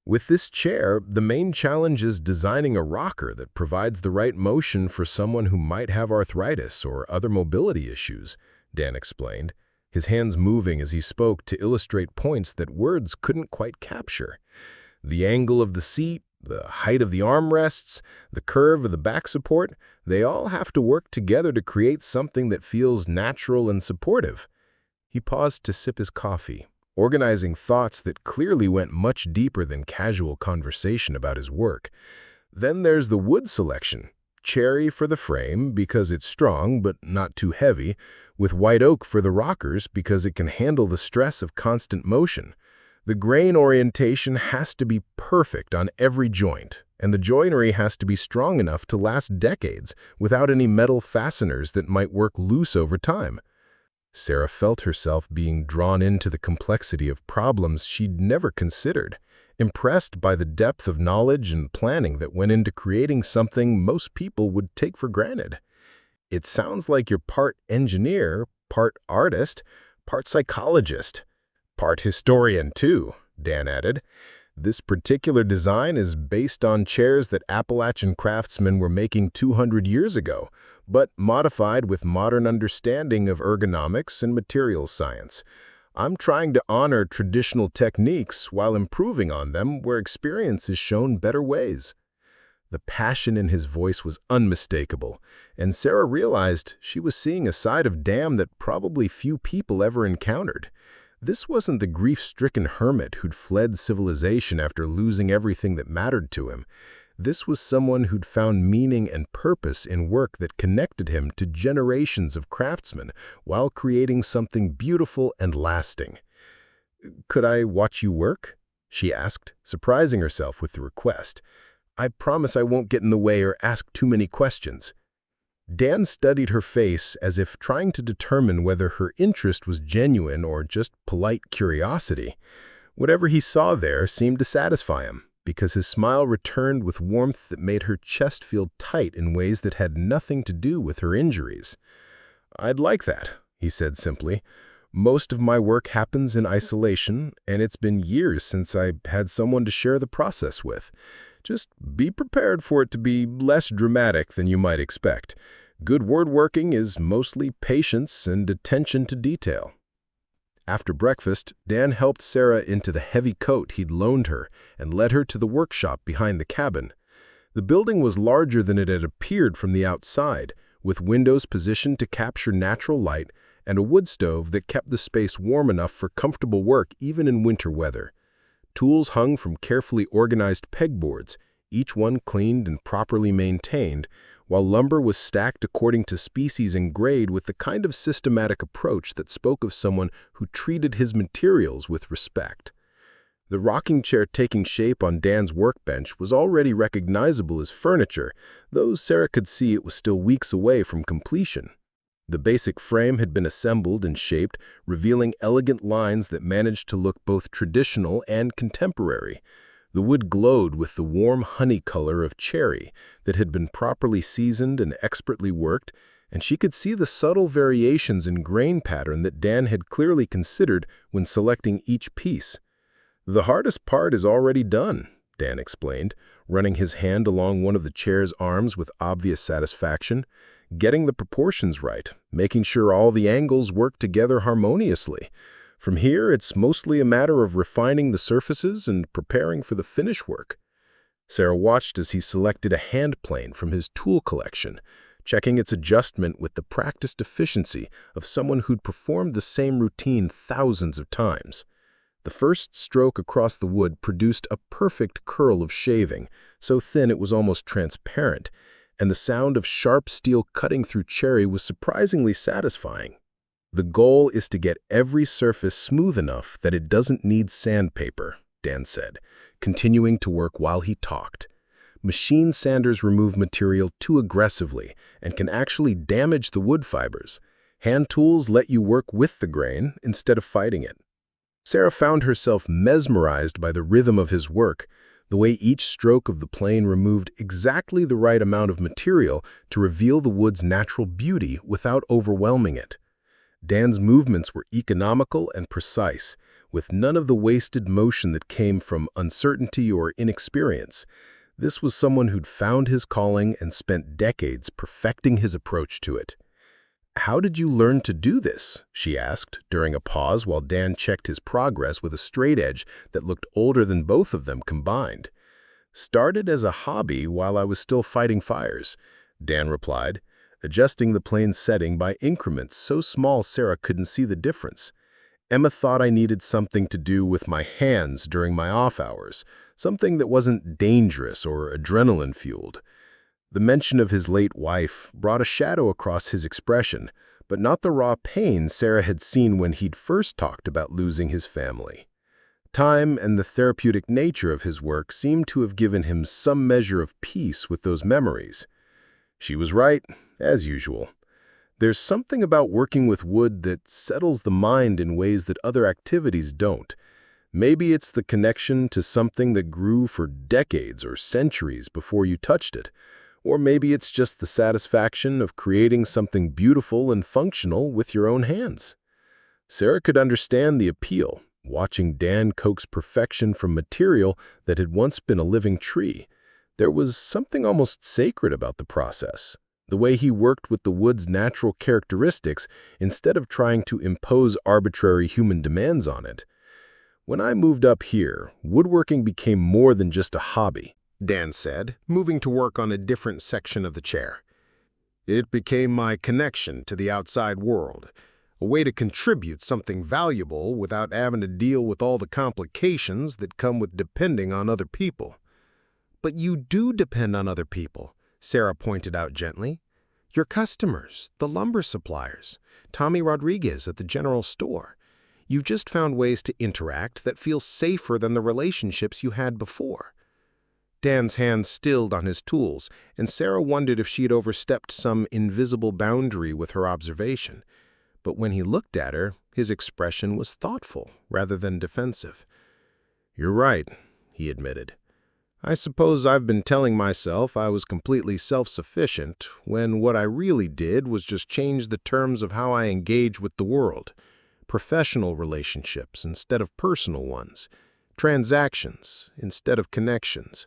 With this chair, the main challenge is designing a rocker that provides the right motion for someone who might have arthritis or other mobility issues, Dan explained, his hands moving as he spoke to illustrate points that words couldn't quite capture. The angle of the seat, the height of the armrests, the curve of the back support, they all have to work together to create something that feels natural and supportive. He paused to sip his coffee, organizing thoughts that clearly went much deeper than casual conversation about his work. Then there's the wood selection. Cherry for the frame because it's strong but not too heavy, with white oak for the rockers because it can handle the stress of constant motion. The grain orientation has to be perfect on every joint, and the joinery has to be strong enough to last decades without any metal fasteners that might work loose over time. Sarah felt herself being drawn into the complexity of problems she'd never considered, impressed by the depth of knowledge and planning that went into creating something most people would take for granted. "It sounds like you're part engineer, part artist, part psychologist. Part historian, too," Dan added. "This particular design is based on chairs that Appalachian craftsmen were making 200 years ago, but modified with modern understanding of ergonomics and materials science. I'm trying to honor traditional techniques while improving on them where experience has shown better ways." The passion in his voice was unmistakable, and Sarah realized she was seeing a side of Dan that probably few people ever encountered. This wasn't the grief-stricken hermit who'd fled civilization after losing everything that mattered to him. This was someone who'd found meaning and purpose in work that connected him to generations of craftsmen while creating something beautiful and lasting. "Could I watch you work?" she asked, surprising herself with the request.
I promise I won't get in the way or ask too many questions." Dan studied her face as if trying to determine whether her interest was genuine or just polite curiosity. Whatever he saw there seemed to satisfy him, because his smile returned with warmth that made her chest feel tight in ways that had nothing to do with her injuries. "I'd like that," he said simply. "Most of my work happens in isolation, and it's been years since I had someone to share the process with. Just be prepared for it to be less dramatic than you might expect. Good word working is mostly patience and attention to detail." After breakfast, Dan helped Sarah into the heavy coat he'd loaned her and led her to the workshop behind the cabin. The building was larger than it had appeared from the outside, with windows positioned to capture natural light and a wood stove that kept the space warm enough for comfortable work even in winter weather. Tools hung from carefully organized pegboards, each one cleaned and properly maintained, while lumber was stacked according to species and grade with the kind of systematic approach that spoke of someone who treated his materials with respect. The rocking chair taking shape on Dan's workbench was already recognizable as furniture, though Sarah could see it was still weeks away from completion. The basic frame had been assembled and shaped, revealing elegant lines that managed to look both traditional and contemporary. The wood glowed with the warm honey color of cherry that had been properly seasoned and expertly worked, and she could see the subtle variations in grain pattern that Dan had clearly considered when selecting each piece. "The hardest part is already done," Dan explained, running his hand along one of the chair's arms with obvious satisfaction. "Getting the proportions right, making sure all the angles work together harmoniously. From here, it's mostly a matter of refining the surfaces and preparing for the finish work." Sarah watched as he selected a hand plane from his tool collection, checking its adjustment with the practiced efficiency of someone who'd performed the same routine thousands of times. The first stroke across the wood produced a perfect curl of shaving, so thin it was almost transparent, and the sound of sharp steel cutting through cherry was surprisingly satisfying. "The goal is to get every surface smooth enough that it doesn't need sandpaper," Dan said, continuing to work while he talked. "Machine sanders remove material too aggressively and can actually damage the wood fibers. Hand tools let you work with the grain instead of fighting it." Sarah found herself mesmerized by the rhythm of his work, the way each stroke of the plane removed exactly the right amount of material to reveal the wood's natural beauty without overwhelming it. Dan's movements were economical and precise, with none of the wasted motion that came from uncertainty or inexperience. This was someone who'd found his calling and spent decades perfecting his approach to it. "How did you learn to do this?" she asked, during a pause while Dan checked his progress with a straight edge that looked older than both of them combined. "Started as a hobby while I was still fighting fires," Dan replied, adjusting the plane's setting by increments so small Sarah couldn't see the difference. "Emma thought I needed something to do with my hands during my off hours, something that wasn't dangerous or adrenaline-fueled." The mention of his late wife brought a shadow across his expression, but not the raw pain Sarah had seen when he'd first talked about losing his family. Time and the therapeutic nature of his work seemed to have given him some measure of peace with those memories. She was right, as usual. There's something about working with wood that settles the mind in ways that other activities don't. Maybe it's the connection to something that grew for decades or centuries before you touched it. Or maybe it's just the satisfaction of creating something beautiful and functional with your own hands. Sarah could understand the appeal, watching Dan coax perfection from material that had once been a living tree. There was something almost sacred about the process, the way he worked with the wood's natural characteristics instead of trying to impose arbitrary human demands on it. "When I moved up here, woodworking became more than just a hobby," Dan said, moving to work on a different section of the chair. "It became my connection to the outside world, a way to contribute something valuable without having to deal with all the complications that come with depending on other people." "But you do depend on other people," Sarah pointed out gently. "Your customers, the lumber suppliers, Tommy Rodriguez at the general store. You've just found ways to interact that feel safer than the relationships you had before." Dan's hand stilled on his tools, and Sarah wondered if she had overstepped some invisible boundary with her observation. But when he looked at her, his expression was thoughtful rather than defensive. "You're right," he admitted. "I suppose I've been telling myself I was completely self-sufficient, when what I really did was just change the terms of how I engage with the world. Professional relationships instead of personal ones. Transactions instead of connections."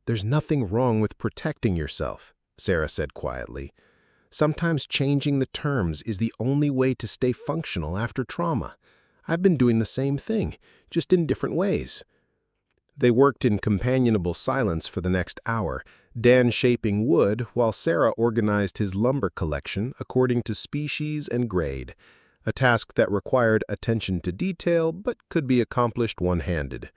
"There's nothing wrong with protecting yourself," Sarah said quietly. "Sometimes changing the terms is the only way to stay functional after trauma. I've been doing the same thing, just in different ways." They worked in companionable silence for the next hour, Dan shaping wood while Sarah organized his lumber collection according to species and grade, a task that required attention to detail but could be accomplished one-handed.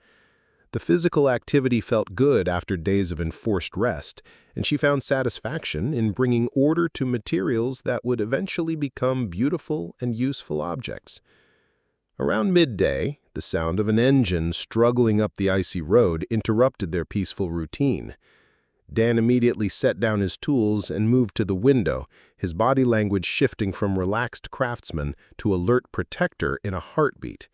The physical activity felt good after days of enforced rest, and she found satisfaction in bringing order to materials that would eventually become beautiful and useful objects. Around midday, the sound of an engine struggling up the icy road interrupted their peaceful routine. Dan immediately set down his tools and moved to the window, his body language shifting from relaxed craftsman to alert protector in a heartbeat.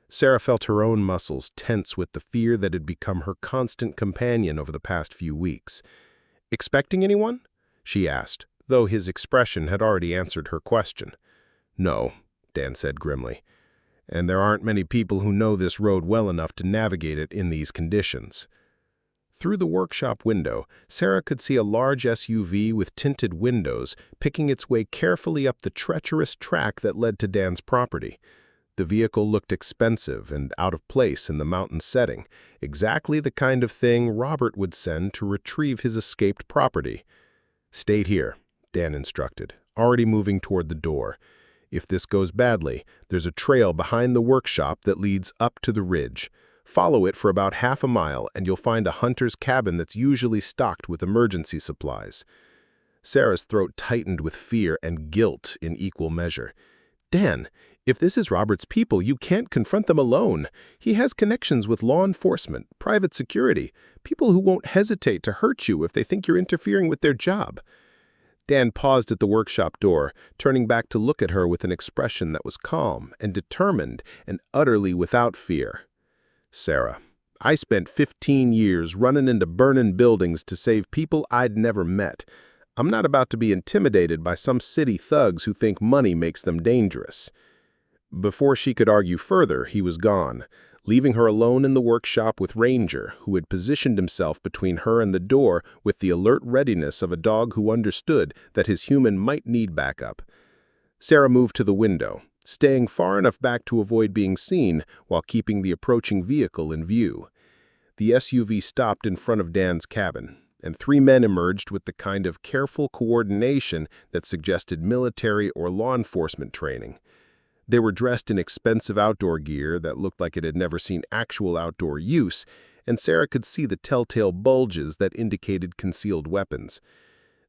Sarah felt her own muscles tense with the fear that had become her constant companion over the past few weeks. "Expecting anyone?" she asked, though his expression had already answered her question. "No," Dan said grimly. "And there aren't many people who know this road well enough to navigate it in these conditions." Through the workshop window, Sarah could see a large SUV with tinted windows picking its way carefully up the treacherous track that led to Dan's property. The vehicle looked expensive and out of place in the mountain setting, exactly the kind of thing Robert would send to retrieve his escaped property. "Stay here," Dan instructed, already moving toward the door. "If this goes badly, there's a trail behind the workshop that leads up to the ridge. Follow it for about half a mile and you'll find a hunter's cabin that's usually stocked with emergency supplies." Sarah's throat tightened with fear and guilt in equal measure. "Dan, if this is Robert's people, you can't confront them alone. He has connections with law enforcement, private security, people who won't hesitate to hurt you if they think you're interfering with their job." Dan paused at the workshop door, turning back to look at her with an expression that was calm and determined and utterly without fear. "Sarah, I spent 15 years running into burning buildings to save people I'd never met. I'm not about to be intimidated by some city thugs who think money makes them dangerous." Before she could argue further, he was gone, leaving her alone in the workshop with Ranger, who had positioned himself between her and the door with the alert readiness of a dog who understood that his human might need backup. Sarah moved to the window, staying far enough back to avoid being seen while keeping the approaching vehicle in view. The SUV stopped in front of Dan's cabin, and 3 men emerged with the kind of careful coordination that suggested military or law enforcement training. They were dressed in expensive outdoor gear that looked like it had never seen actual outdoor use, and Sarah could see the telltale bulges that indicated concealed weapons.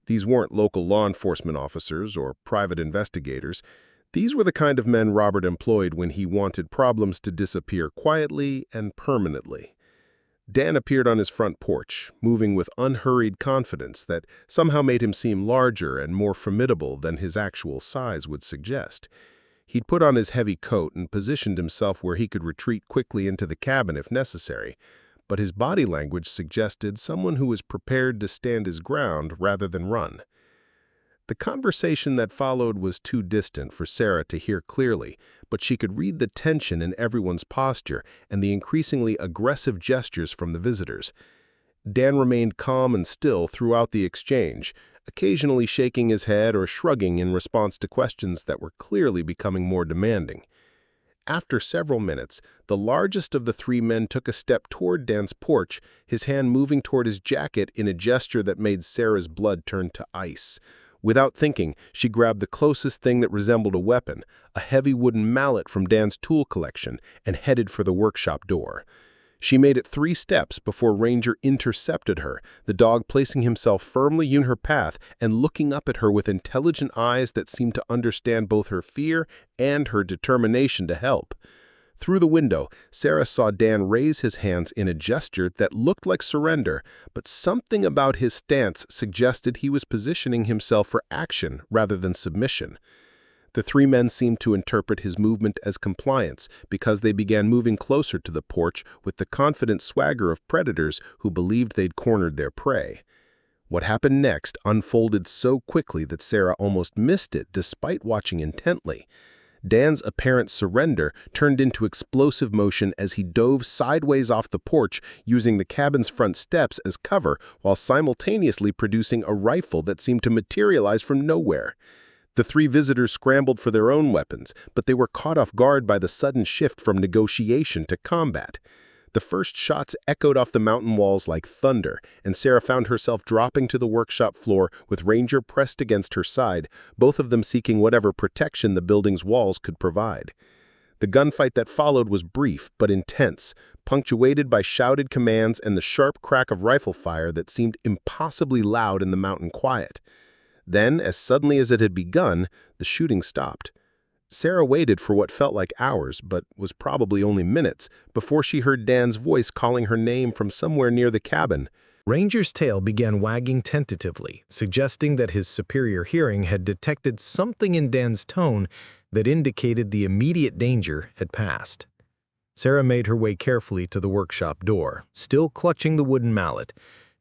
These weren't local law enforcement officers or private investigators. These were the kind of men Robert employed when he wanted problems to disappear quietly and permanently. Dan appeared on his front porch, moving with unhurried confidence that somehow made him seem larger and more formidable than his actual size would suggest. He'd put on his heavy coat and positioned himself where he could retreat quickly into the cabin if necessary, but his body language suggested someone who was prepared to stand his ground rather than run. The conversation that followed was too distant for Sarah to hear clearly, but she could read the tension in everyone's posture and the increasingly aggressive gestures from the visitors. Dan remained calm and still throughout the exchange, occasionally shaking his head or shrugging in response to questions that were clearly becoming more demanding. After several minutes, the largest of the 3 men took a step toward Dan's porch, his hand moving toward his jacket in a gesture that made Sarah's blood turn to ice. Without thinking, she grabbed the closest thing that resembled a weapon, a heavy wooden mallet from Dan's tool collection, and headed for the workshop door. She made it 3 steps before Ranger intercepted her, the dog placing himself firmly in her path and looking up at her with intelligent eyes that seemed to understand both her fear and her determination to help. Through the window, Sarah saw Dan raise his hands in a gesture that looked like surrender, but something about his stance suggested he was positioning himself for action rather than submission. The three men seemed to interpret his movement as compliance because they began moving closer to the porch with the confident swagger of predators who believed they'd cornered their prey. What happened next unfolded so quickly that Sarah almost missed it despite watching intently. Dan's apparent surrender turned into explosive motion as he dove sideways off the porch, using the cabin's front steps as cover while simultaneously producing a rifle that seemed to materialize from nowhere. The three visitors scrambled for their own weapons, but they were caught off guard by the sudden shift from negotiation to combat. The first shots echoed off the mountain walls like thunder, and Sarah found herself dropping to the workshop floor with Ranger pressed against her side, both of them seeking whatever protection the building's walls could provide. The gunfight that followed was brief but intense, punctuated by shouted commands and the sharp crack of rifle fire that seemed impossibly loud in the mountain quiet. Then, as suddenly as it had begun, the shooting stopped. Sarah waited for what felt like hours, but was probably only minutes, before she heard Dan's voice calling her name from somewhere near the cabin.
Ranger's tail began wagging tentatively, suggesting that his superior hearing had detected something in Dan's tone that indicated the immediate danger had passed. Sarah made her way carefully to the workshop door, still clutching the wooden mallet,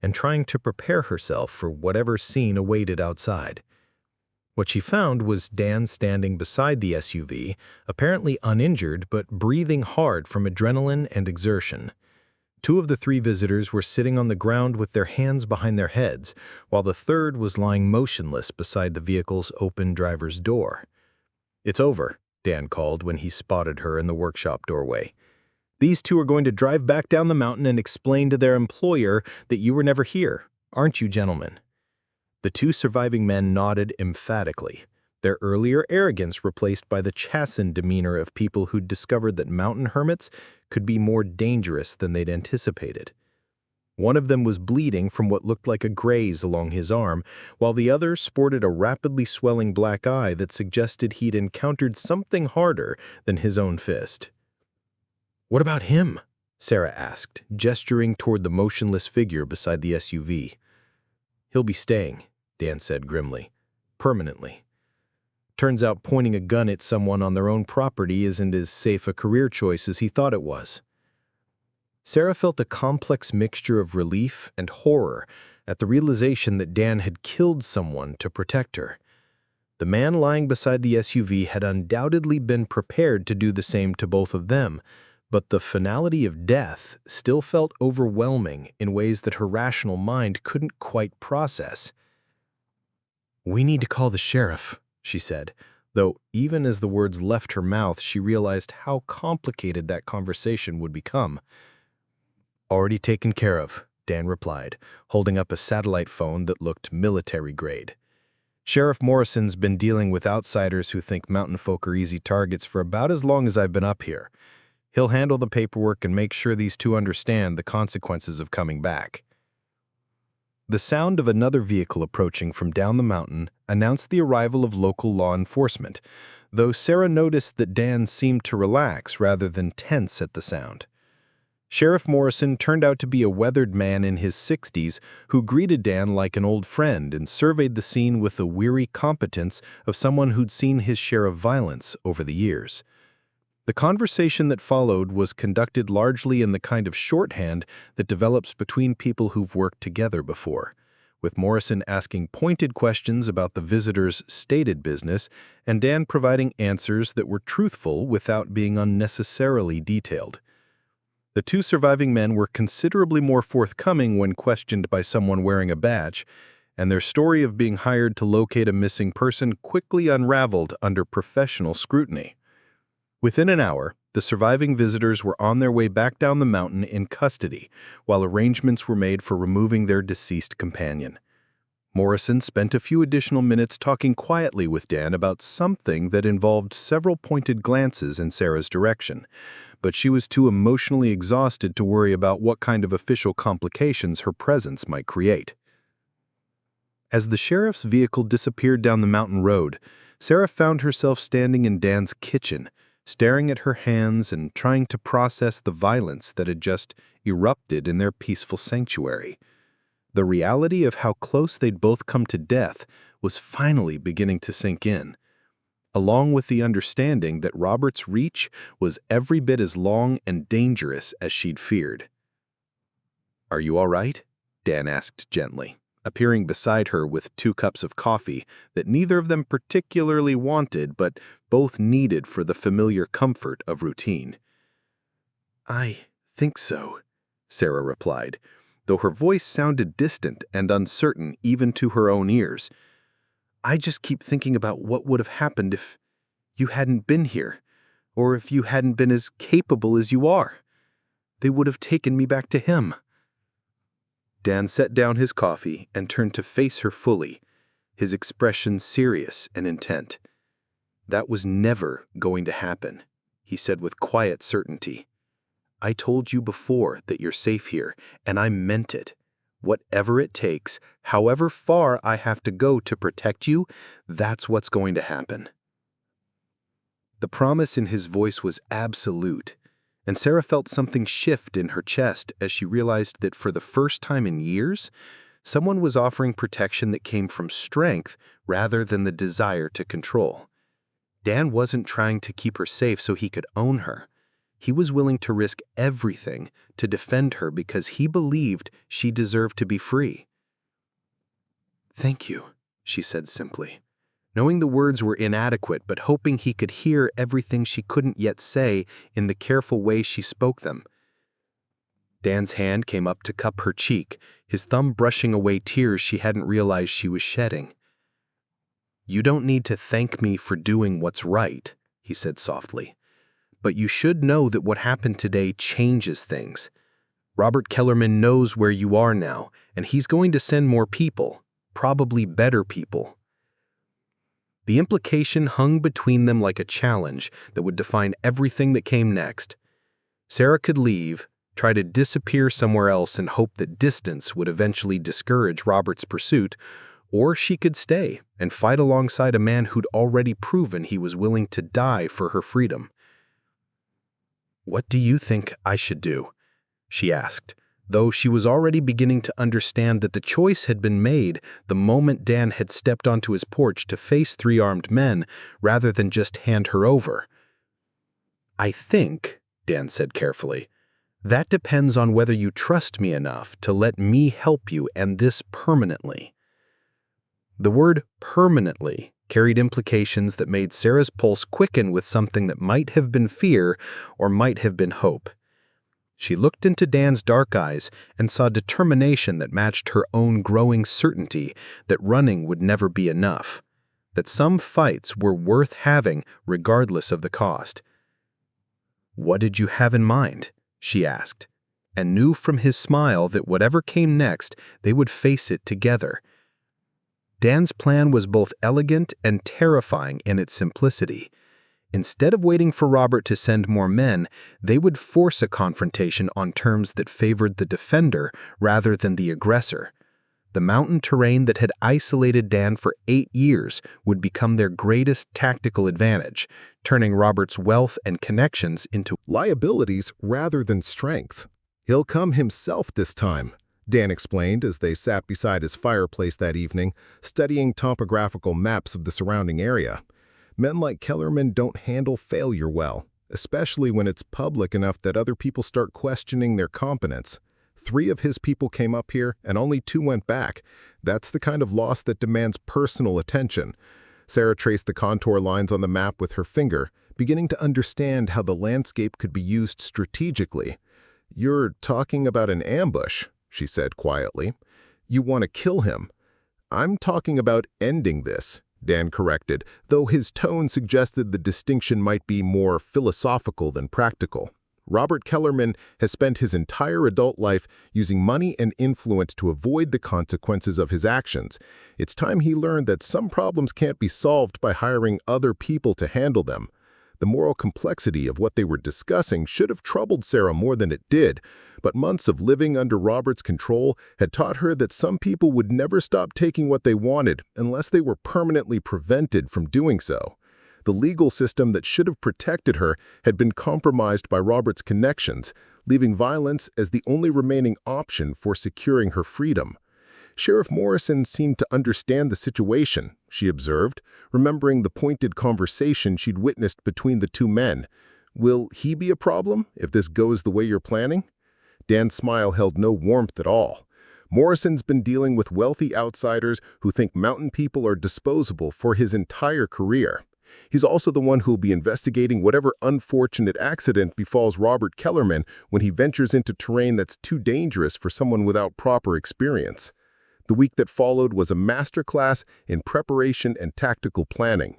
and trying to prepare herself for whatever scene awaited outside. What she found was Dan standing beside the SUV, apparently uninjured but breathing hard from adrenaline and exertion. Two of the three visitors were sitting on the ground with their hands behind their heads, while the third was lying motionless beside the vehicle's open driver's door. "It's over," Dan called when he spotted her in the workshop doorway. "These two are going to drive back down the mountain and explain to their employer that you were never here. Aren't you, gentlemen?" The two surviving men nodded emphatically, their earlier arrogance replaced by the chastened demeanor of people who'd discovered that mountain hermits could be more dangerous than they'd anticipated. One of them was bleeding from what looked like a graze along his arm, while the other sported a rapidly swelling black eye that suggested he'd encountered something harder than his own fist. "What about him?" Sarah asked, gesturing toward the motionless figure beside the SUV. "He'll be staying," Dan said grimly. "Permanently. Turns out pointing a gun at someone on their own property isn't as safe a career choice as he thought it was." Sarah felt a complex mixture of relief and horror at the realization that Dan had killed someone to protect her. The man lying beside the SUV had undoubtedly been prepared to do the same to both of them, but the finality of death still felt overwhelming in ways that her rational mind couldn't quite process. "We need to call the sheriff," she said, though even as the words left her mouth, she realized how complicated that conversation would become. "Already taken care of," Dan replied, holding up a satellite phone that looked military-grade. "Sheriff Morrison's been dealing with outsiders who think mountain folk are easy targets for about as long as I've been up here. He'll handle the paperwork and make sure these two understand the consequences of coming back." The sound of another vehicle approaching from down the mountain announced the arrival of local law enforcement, though Sarah noticed that Dan seemed to relax rather than tense at the sound. Sheriff Morrison turned out to be a weathered man in his 60s who greeted Dan like an old friend and surveyed the scene with the weary competence of someone who'd seen his share of violence over the years. The conversation that followed was conducted largely in the kind of shorthand that develops between people who've worked together before, with Morrison asking pointed questions about the visitor's stated business and Dan providing answers that were truthful without being unnecessarily detailed. The two surviving men were considerably more forthcoming when questioned by someone wearing a badge, and their story of being hired to locate a missing person quickly unraveled under professional scrutiny. Within an hour, the surviving visitors were on their way back down the mountain in custody, while arrangements were made for removing their deceased companion. Morrison spent a few additional minutes talking quietly with Dan about something that involved several pointed glances in Sarah's direction, but she was too emotionally exhausted to worry about what kind of official complications her presence might create. As the sheriff's vehicle disappeared down the mountain road, Sarah found herself standing in Dan's kitchen,
staring at her hands and trying to process the violence that had just erupted in their peaceful sanctuary. The reality of how close they'd both come to death was finally beginning to sink in, along with the understanding that Robert's reach was every bit as long and dangerous as she'd feared. "Are you all right?" Dan asked gently, appearing beside her with 2 cups of coffee that neither of them particularly wanted but both needed for the familiar comfort of routine. "I think so," Sarah replied, though her voice sounded distant and uncertain even to her own ears. "I just keep thinking about what would have happened if you hadn't been here, or if you hadn't been as capable as you are. They would have taken me back to him." Dan set down his coffee and turned to face her fully, his expression serious and intent. "That was never going to happen," he said with quiet certainty. "I told you before that you're safe here, and I meant it. Whatever it takes, however far I have to go to protect you, that's what's going to happen." The promise in his voice was absolute, and Sarah felt something shift in her chest as she realized that for the first time in years, someone was offering protection that came from strength rather than the desire to control. Dan wasn't trying to keep her safe so he could own her. He was willing to risk everything to defend her because he believed she deserved to be free. "Thank you," she said simply, knowing the words were inadequate but hoping he could hear everything she couldn't yet say in the careful way she spoke them. Dan's hand came up to cup her cheek, his thumb brushing away tears she hadn't realized she was shedding. "You don't need to thank me for doing what's right," he said softly. "But you should know that what happened today changes things. Robert Kellerman knows where you are now, and he's going to send more people, probably better people." The implication hung between them like a challenge that would define everything that came next. Sarah could leave, try to disappear somewhere else and hope that distance would eventually discourage Robert's pursuit, or she could stay and fight alongside a man who'd already proven he was willing to die for her freedom. "What do you think I should do?" she asked, though she was already beginning to understand that the choice had been made the moment Dan had stepped onto his porch to face 3 armed men rather than just hand her over. "I think," Dan said carefully, "that depends on whether you trust me enough to let me help you end this permanently." The word permanently carried implications that made Sarah's pulse quicken with something that might have been fear or might have been hope. She looked into Dan's dark eyes and saw determination that matched her own growing certainty that running would never be enough, that some fights were worth having regardless of the cost. "What did you have in mind?" she asked, and knew from his smile that whatever came next, they would face it together. Dan's plan was both elegant and terrifying in its simplicity. Instead of waiting for Robert to send more men, they would force a confrontation on terms that favored the defender rather than the aggressor. The mountain terrain that had isolated Dan for 8 years would become their greatest tactical advantage, turning Robert's wealth and connections into
liabilities rather than strength. "He'll come himself this time," Dan explained as they sat beside his fireplace that evening, studying topographical maps of the surrounding area. Men like Kellerman don't handle failure well, especially when it's public enough that other people start questioning their competence. 3 of his people came up here and only 2 went back. That's the kind of loss that demands personal attention. Sarah traced the contour lines on the map with her finger, beginning to understand how the landscape could be used strategically. "You're talking about an ambush," she said quietly. "You want to kill him." "I'm talking about ending this," Dan corrected, though his tone suggested the distinction might be more philosophical than practical. Robert Kellerman has spent his entire adult life using money and influence to avoid the consequences of his actions. It's time he learned that some problems can't be solved by hiring other people to handle them. The moral complexity of what they were discussing should have troubled Sarah more than it did, but months of living under Robert's control had taught her that some people would never stop taking what they wanted unless they were permanently prevented from doing so.
The legal system that should have protected her had been compromised by Robert's connections, leaving violence as the only remaining option for securing her freedom. Sheriff Morrison seemed to understand the situation, she observed, remembering the pointed conversation she'd witnessed between the two men. Will he be a problem if this goes the way you're planning? Dan's smile held no warmth at all. Morrison's been dealing with wealthy outsiders who think mountain people are disposable for his entire career. He's also the one who'll be investigating whatever unfortunate accident befalls Robert Kellerman when he ventures into terrain that's too dangerous for someone without proper experience. The week that followed was a masterclass in preparation and tactical planning.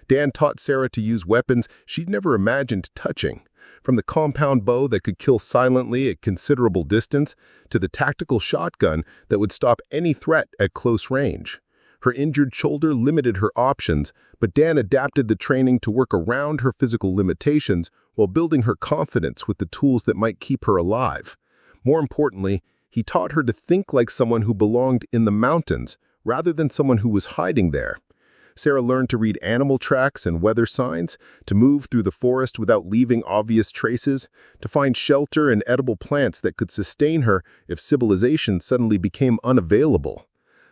Dan taught Sarah to use weapons she'd never imagined touching, from the compound bow that could kill silently at considerable distance to the tactical shotgun that would stop any threat at close range. Her injured shoulder limited her options, but Dan adapted the training to work around her physical limitations while building her confidence with the tools that might keep her alive. More importantly, he taught her to think like someone who belonged in the mountains rather than someone who was hiding there. Sarah learned to read animal tracks and weather signs, to move through the forest without leaving obvious traces, to find shelter and edible plants that could sustain her if civilization suddenly became unavailable.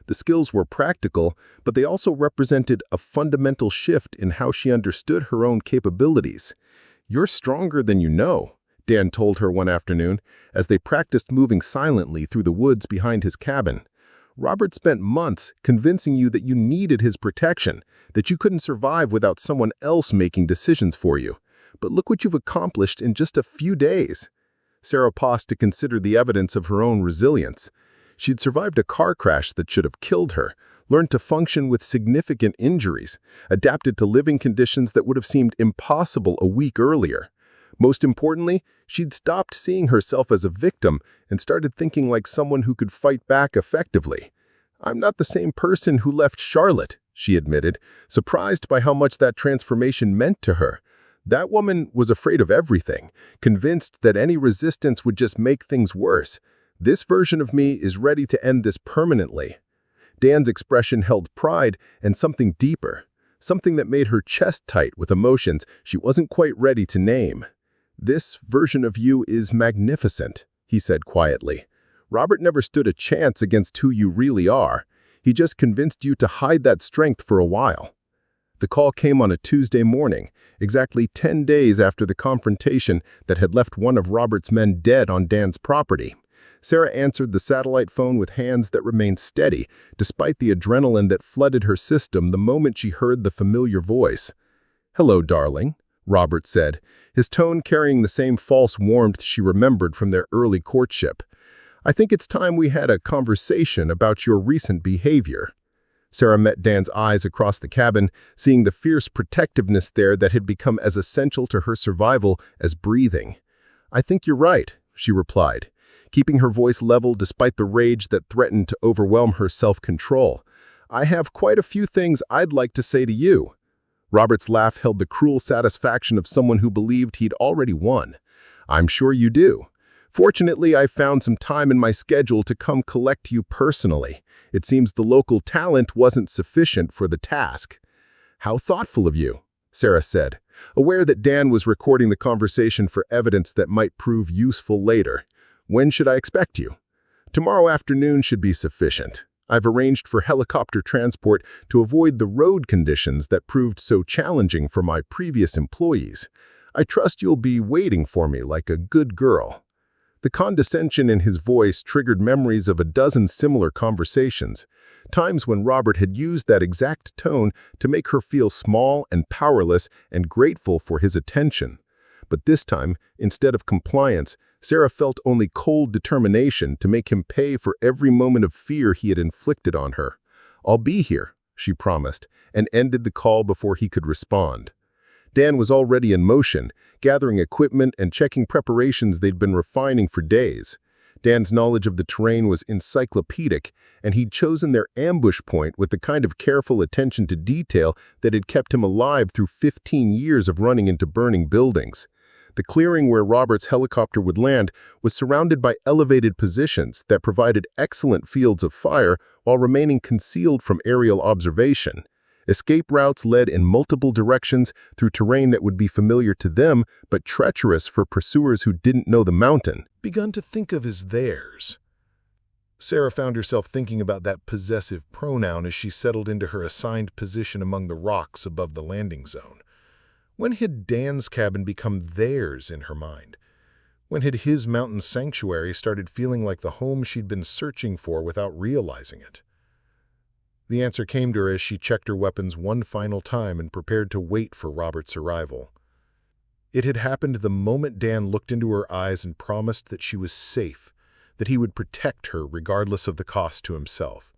The skills were practical, but they also represented a fundamental shift in how she understood her own capabilities. "You're stronger than you know," Dan told her one afternoon, as they practiced moving silently through the woods behind his cabin. "Robert spent months convincing you that you needed his protection, that you couldn't survive without someone else making decisions for you. But look what you've accomplished in just a few days." Sarah paused to consider the evidence of her own resilience. She'd survived a car crash that should have killed her, learned to function with significant injuries, adapted to living conditions that would have seemed impossible a week earlier. Most importantly, she'd stopped seeing herself as a victim and started thinking like someone who could fight back effectively. "I'm not the same person who left Charlotte," she admitted, surprised by how much that transformation meant to her. "That woman was afraid of everything, convinced that any resistance would just make things worse. This version of me is ready to end this permanently." Dan's expression held pride and something deeper, something that made her chest tight with emotions she wasn't quite ready to name. "This version of you is magnificent," he said quietly. "Robert never stood a chance against who you really are. He just convinced you to hide that strength for a while." The call came on a Tuesday morning, exactly 10 days after the confrontation that had left one of Robert's men dead on Dan's property. Sarah answered the satellite phone with hands that remained steady, despite the adrenaline that flooded her system the moment she heard the familiar voice. "Hello, darling," Robert said, his tone carrying the same false warmth she remembered from their early courtship. "I think it's time we had a conversation about your recent behavior." Sarah met Dan's eyes across the cabin, seeing the fierce protectiveness there that had become as essential to her survival as breathing. "I think you're right," she replied, keeping her voice level despite the rage that threatened to overwhelm her self-control. "I have quite a few things I'd like to say to you." Robert's laugh held the cruel satisfaction of someone who believed he'd already won. "I'm sure you do. Fortunately, I found some time in my schedule to come collect you personally. It seems the local talent wasn't sufficient for the task." "How thoughtful of you," Sarah said, aware that Dan was recording the conversation for evidence that might prove useful later. "When should I expect you?" "Tomorrow afternoon should be sufficient. I've arranged for helicopter transport to avoid the road conditions that proved so challenging for my previous employees. I trust you'll be waiting for me like a good girl." The condescension in his voice triggered memories of a dozen similar conversations, times when Robert had used that exact tone to make her feel small and powerless and grateful for his attention. But this time, instead of compliance, Sarah felt only cold determination to make him pay for every moment of fear he had inflicted on her. "I'll be here," she promised, and ended the call before he could respond. Dan was already in motion, gathering equipment and checking preparations they'd been refining for days. Dan's knowledge of the terrain was encyclopedic, and he'd chosen their ambush point with the kind of careful attention to detail that had kept him alive through 15 years of running into burning buildings. The clearing where Robert's helicopter would land was surrounded by elevated positions that provided excellent fields of fire while remaining concealed from aerial observation.
Escape routes led in multiple directions through terrain that would be familiar to them but treacherous for pursuers who didn't know the mountain.
Begun to think of as theirs. Sarah found herself thinking about that possessive pronoun as she settled into her assigned position among the rocks above the landing zone. When had Dan's cabin become theirs in her mind? When had his mountain sanctuary started feeling like the home she'd been searching for without realizing it? The answer came to her as she checked her weapons one final time and prepared to wait for Robert's arrival. It had happened the moment Dan looked into her eyes and promised that she was safe, that he would protect her regardless of the cost to himself.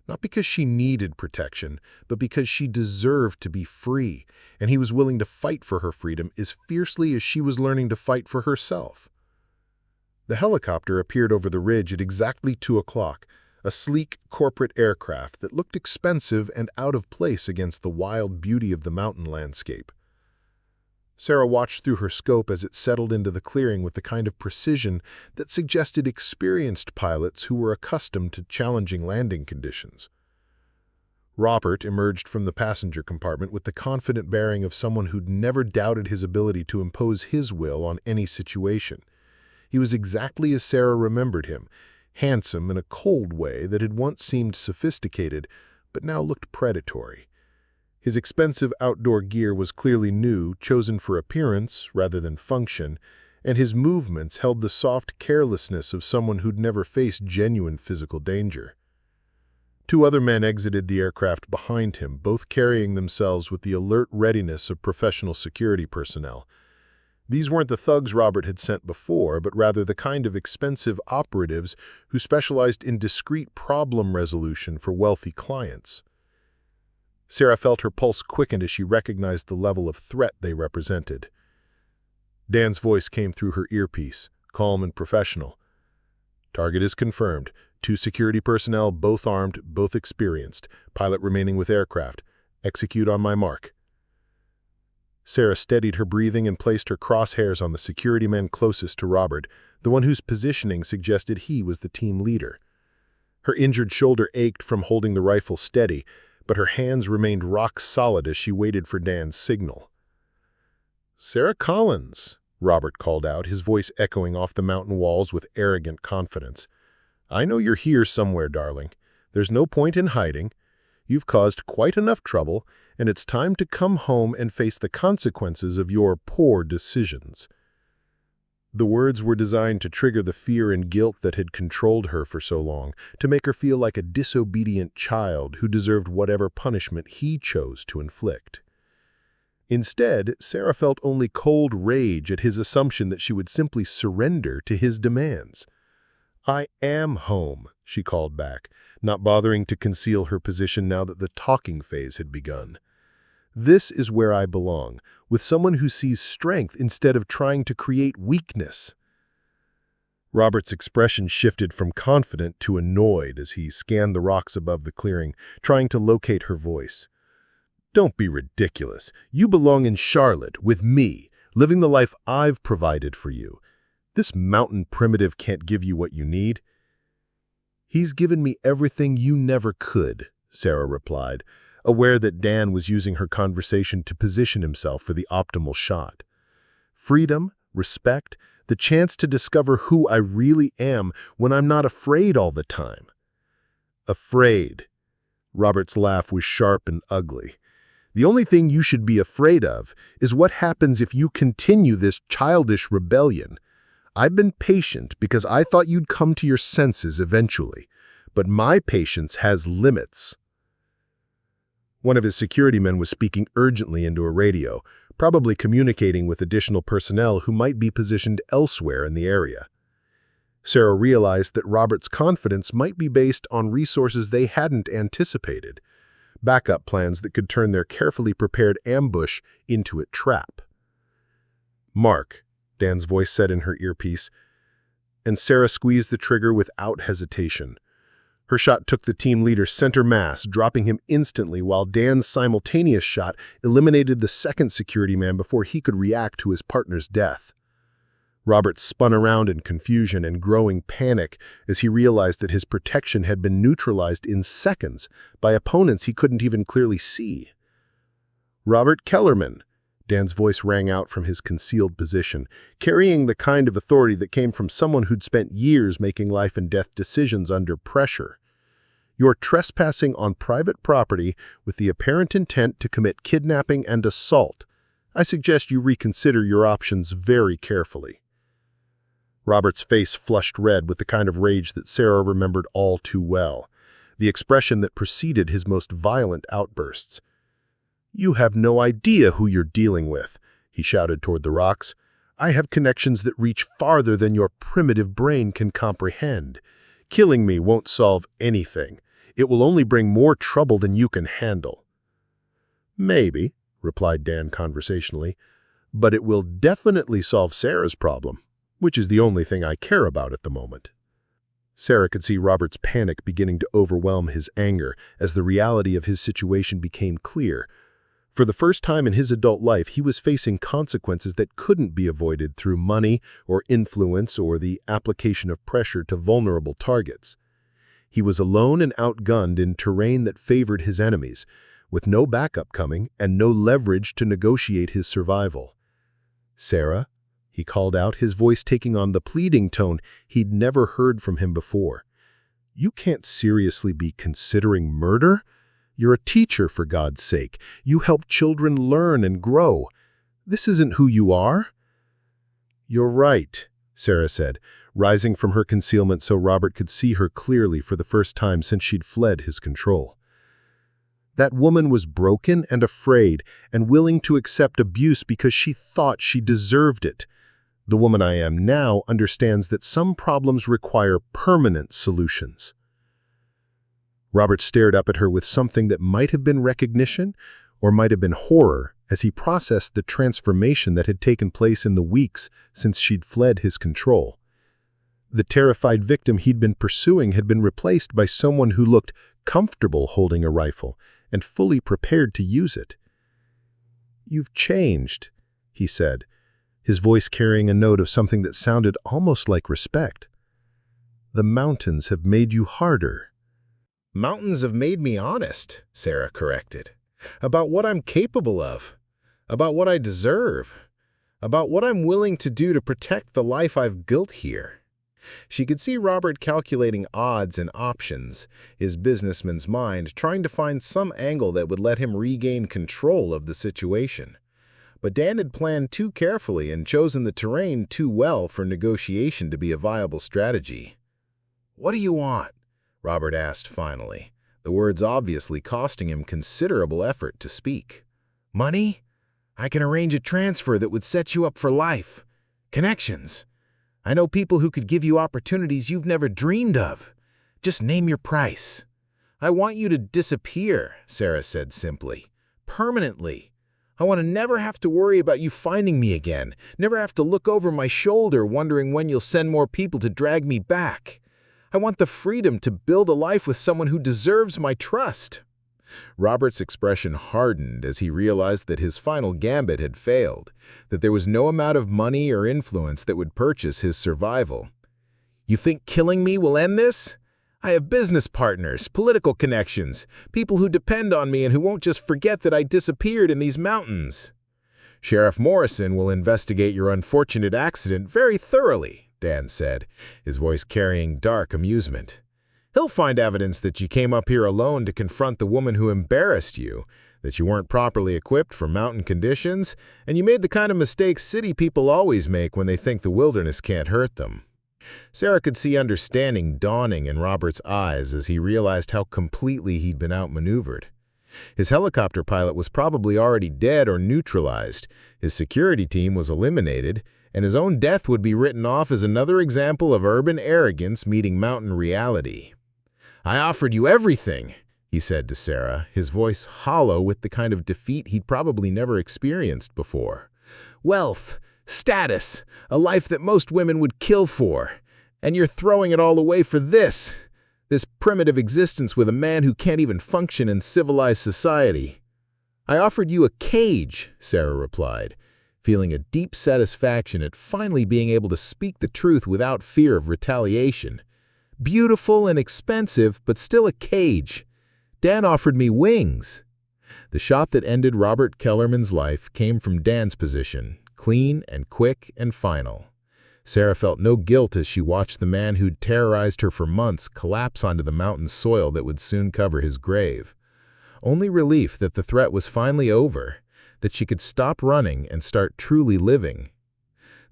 Not because she needed protection, but because she deserved to be free, and he was willing to fight for her freedom as fiercely as she was learning to fight for herself. The helicopter appeared over the ridge at exactly 2 o'clock, a sleek corporate aircraft that looked expensive and out of place against the wild beauty of the mountain landscape. Sarah watched through her scope as it settled into the clearing with the kind of precision that suggested experienced pilots who were accustomed to challenging landing conditions. Robert emerged from the passenger compartment with the confident bearing of someone who'd never doubted his ability to impose his will on any situation. He was exactly as Sarah remembered him, handsome in a cold way that had once seemed sophisticated, but now looked predatory. His expensive outdoor gear was clearly new, chosen for appearance rather than function, and his movements held the soft carelessness of someone who'd never faced genuine physical danger. 2 other men exited the aircraft behind him, both carrying themselves with the alert readiness of professional security personnel. These weren't the thugs Robert had sent before, but rather the kind of expensive operatives who specialized in discreet problem resolution for wealthy clients. Sarah felt her pulse quicken as she recognized the level of threat they represented. Dan's voice came through her earpiece, calm and professional. "Target is confirmed. 2 security personnel, both armed, both experienced. Pilot remaining with aircraft. Execute on my mark." Sarah steadied her breathing and placed her crosshairs on the security man closest to Robert, the one whose positioning suggested he was the team leader. Her injured shoulder ached from holding the rifle steady, but her hands remained rock solid as she waited for Dan's signal. "Sarah Collins," Robert called out, his voice echoing off the mountain walls with arrogant confidence. "I know you're here somewhere, darling. There's no point in hiding. You've caused quite enough trouble, and it's time to come home and face the consequences of your poor decisions." The words were designed to trigger the fear and guilt that had controlled her for so long, to make her feel like a disobedient child who deserved whatever punishment he chose to inflict. Instead, Sarah felt only cold rage at his assumption that she would simply surrender to his demands. "I am home," she called back, not bothering to conceal her position now that the talking phase had begun. "This is where I belong, with someone who sees strength instead of trying to create weakness." Robert's expression shifted from confident to annoyed as he scanned the rocks above the clearing, trying to locate her voice. "Don't be ridiculous. You belong in Charlotte, with me, living the life I've provided for you. This mountain primitive can't give you what you need." "He's given me everything you never could," Sarah replied, aware that Dan was using her conversation to position himself for the optimal shot. "Freedom, respect, the chance to discover who I really am when I'm not afraid all the time." "Afraid?" Robert's laugh was sharp and ugly. "The only thing you should be afraid of is what happens if you continue this childish rebellion. I've been patient because I thought you'd come to your senses eventually, but my patience has limits." One of his security men was speaking urgently into a radio, probably communicating with additional personnel who might be positioned elsewhere in the area. Sarah realized that Robert's confidence might be based on resources they hadn't anticipated, backup plans that could turn their carefully prepared ambush into a trap. "Mark," Dan's voice said in her earpiece, and Sarah squeezed the trigger without hesitation. Her shot took the team leader's center mass, dropping him instantly, while Dan's simultaneous shot eliminated the second security man before he could react to his partner's death.
Robert spun around in confusion and growing panic as he realized that his protection had been neutralized in seconds by opponents he couldn't even clearly see. "Robert Kellerman," Dan's voice rang out from his concealed position, carrying the kind of authority that came from someone who'd spent years making life-and-death decisions under pressure. "You're trespassing on private property with the apparent intent to commit kidnapping and assault. I suggest you reconsider your options very carefully." Robert's face flushed red with the kind of rage that Sarah remembered all too well, the expression that preceded his most violent outbursts. "You have no idea who you're dealing with," he shouted toward the rocks. "I have connections that reach farther than your primitive brain can comprehend. Killing me won't solve anything. It will only bring more trouble than you can handle." "Maybe," replied Dan conversationally, "but it will definitely solve Sarah's problem, which is the only thing I care about at the moment." Sarah could see Robert's panic beginning to overwhelm his anger as the reality of his situation became clear. For the first time in his adult life, he was facing consequences that couldn't be avoided through money or influence or the application of pressure to vulnerable targets. He was alone and outgunned in terrain that favored his enemies, with no backup coming and no leverage to negotiate his survival. "Sarah?" he called out, his voice taking on the pleading tone he'd never heard from him before. "You can't seriously be considering murder? You're a teacher, for God's sake. You help children learn and grow. This isn't who you are." "You're right," Sarah said, rising from her concealment so Robert could see her clearly for the first time since she'd fled his control. "That woman was broken and afraid and willing to accept abuse because she thought she deserved it. The woman I am now understands that some problems require permanent solutions." Robert stared up at her with something that might have been recognition or might have been horror as he processed the transformation that had taken place in the weeks since she'd fled his control. The terrified victim he'd been pursuing had been replaced by someone who looked comfortable holding a rifle and fully prepared to use it. "You've changed," he said, his voice carrying a note of something that sounded almost like respect. "The mountains have made you harder."
"Mountains have made me honest," Sarah corrected. "About what I'm capable of. About what I deserve. About what I'm willing to do to protect the life I've built here." She could see Robert calculating odds and options, his businessman's mind trying to find some angle that would let him regain control of the situation. But Dan had planned too carefully and chosen the terrain too well for negotiation to be a viable strategy. "What do you want?" Robert asked finally, the words obviously costing him considerable effort to speak. "Money? I can arrange a transfer that would set you up for life. Connections. I know people who could give you opportunities you've never dreamed of. Just name your price." "I want you to disappear," Sarah said simply. "Permanently. I want to never have to worry about you finding me again, never have to look over my shoulder wondering when you'll send more people to drag me back. I want the freedom to build a life with someone who deserves my trust." Robert's expression hardened as he realized that his final gambit had failed, that there was no amount of money or influence that would purchase his survival. "You think killing me will end this? I have business partners, political connections, people who depend on me and who won't just forget that I disappeared in these mountains." "Sheriff Morrison will investigate your unfortunate accident very thoroughly," Dan said, his voice carrying dark amusement. "He'll find evidence that you came up here alone to confront the woman who embarrassed you, that you weren't properly equipped for mountain conditions, and you made the kind of mistakes city people always make when they think the wilderness can't hurt them." Sarah could see understanding dawning in Robert's eyes as he realized how completely he'd been outmaneuvered. His helicopter pilot was probably already dead or neutralized, his security team was eliminated, and his own death would be written off as another example of urban arrogance meeting mountain reality. "I offered you everything," he said to Sarah, his voice hollow with the kind of defeat he'd probably never experienced before. "Wealth, status, a life that most women would kill for. And you're throwing it all away for this primitive existence with a man who can't even function in civilized society." "I offered you a cage," Sarah replied,
feeling a deep satisfaction at finally being able to speak the truth without fear of retaliation. Beautiful and expensive, but still a cage. Dan offered me wings. The shot that ended Robert Kellerman's life came from Dan's position, clean and quick and final. Sarah felt no guilt as she watched the man who'd terrorized her for months collapse onto the mountain soil that would soon cover his grave. Only relief that the threat was finally over, that she could stop running and start truly living.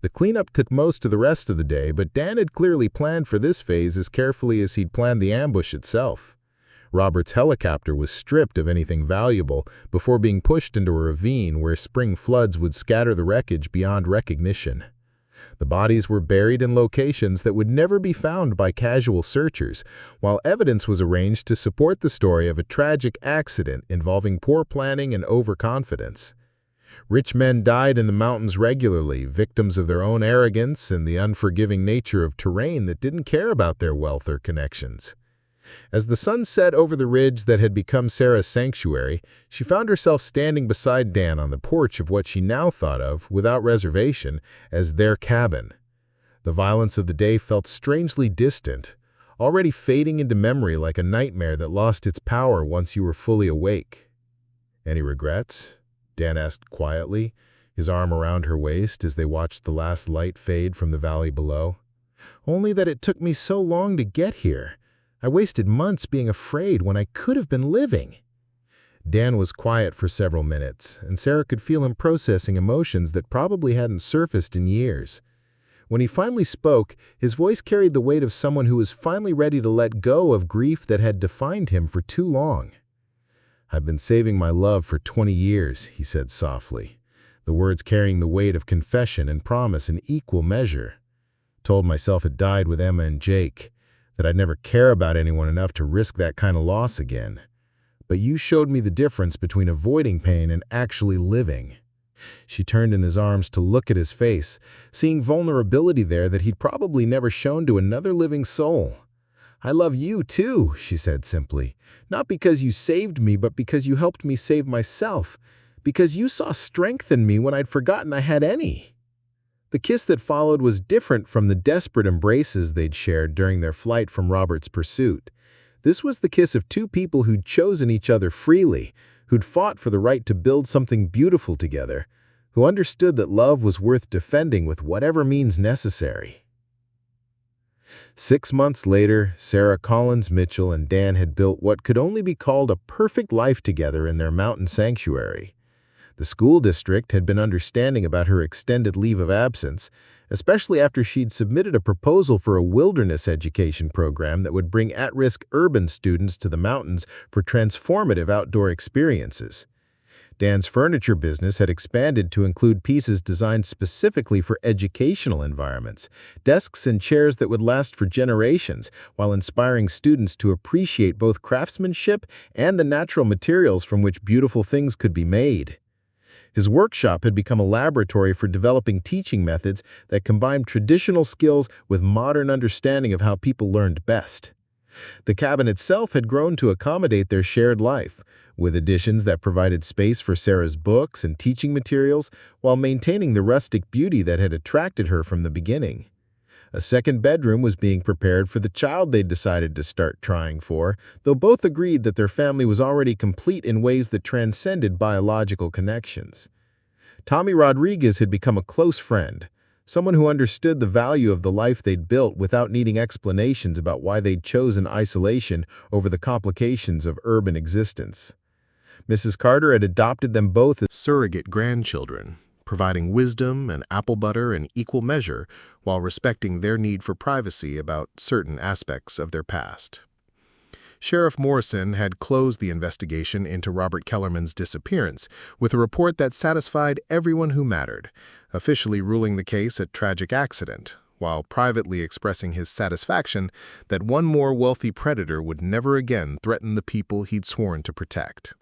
The cleanup took most of the rest of the day, but Dan had clearly planned for this phase as carefully as he'd planned the ambush itself. Robert's helicopter was stripped of anything valuable before being pushed into a ravine where spring floods would scatter the wreckage beyond recognition. The bodies were buried in locations that would never be found by casual searchers, while evidence was arranged to support the story of a tragic accident involving poor planning and overconfidence. Rich men died in the mountains regularly, victims of their own arrogance and the unforgiving nature of terrain that didn't care about their wealth or connections. As the sun set over the ridge that had become Sarah's sanctuary, she found herself standing beside Dan on the porch of what she now thought of, without reservation, as their cabin. The violence of the day felt strangely distant, already fading into memory like a nightmare that lost its power once you were fully awake. "Any regrets?" Dan asked quietly, his arm around her waist as they watched the last light fade from the valley below. "Only that it took me so long to get here. I wasted months being afraid when I could have been living." Dan was quiet for several minutes, and Sarah could feel him processing emotions that probably hadn't surfaced in years. When he finally spoke, his voice carried the weight of someone who was finally ready to let go of grief that had defined him for too long. "I've been saving my love for 20 years, he said softly, the words carrying the weight of confession and promise in equal measure. Told myself it died with Emma and Jake, that I'd never care about anyone enough to risk that kind of loss again. But you showed me the difference between avoiding pain and actually living." She turned in his arms to look at his face, seeing vulnerability there that he'd probably never shown to another living soul. "I love you too," she said simply. "Not because you saved me, but because you helped me save myself. Because you saw strength in me when I'd forgotten I had any." The kiss that followed was different from the desperate embraces they'd shared during their flight from Robert's pursuit. This was the kiss of two people who'd chosen each other freely, who'd fought for the right to build something beautiful together, who understood that love was worth defending with whatever means necessary. 6 months later, Sarah Collins Mitchell and Dan had built what could only be called a perfect life together in their mountain sanctuary. The school district had been understanding about her extended leave of absence, especially after she'd submitted a proposal for a wilderness education program that would bring at-risk urban students to the mountains for transformative outdoor experiences. Dan's furniture business had expanded to include pieces designed specifically for educational environments, desks and chairs that would last for generations, while inspiring students to appreciate both craftsmanship and the natural materials from which beautiful things could be made. His workshop had become a laboratory for developing teaching methods that combined traditional skills with modern understanding of how people learned best. The cabin itself had grown to accommodate their shared life, with additions that provided space for Sarah's books and teaching materials while maintaining the rustic beauty that had attracted her from the beginning. A second bedroom was being prepared for the child they'd decided to start trying for, though both agreed that their family was already complete in ways that transcended biological connections. Tommy Rodriguez had become a close friend, someone who understood the value of the life they'd built without needing explanations about why they'd chosen isolation over the complications of urban existence. Mrs. Carter had adopted them both as
surrogate grandchildren, providing wisdom and apple butter in equal measure while respecting their need for privacy about certain aspects of their past. Sheriff Morrison had closed the investigation into Robert Kellerman's disappearance with a report that satisfied everyone who mattered, officially ruling the case a tragic accident, while privately expressing his satisfaction that one more wealthy predator would never again threaten the people he'd sworn to protect.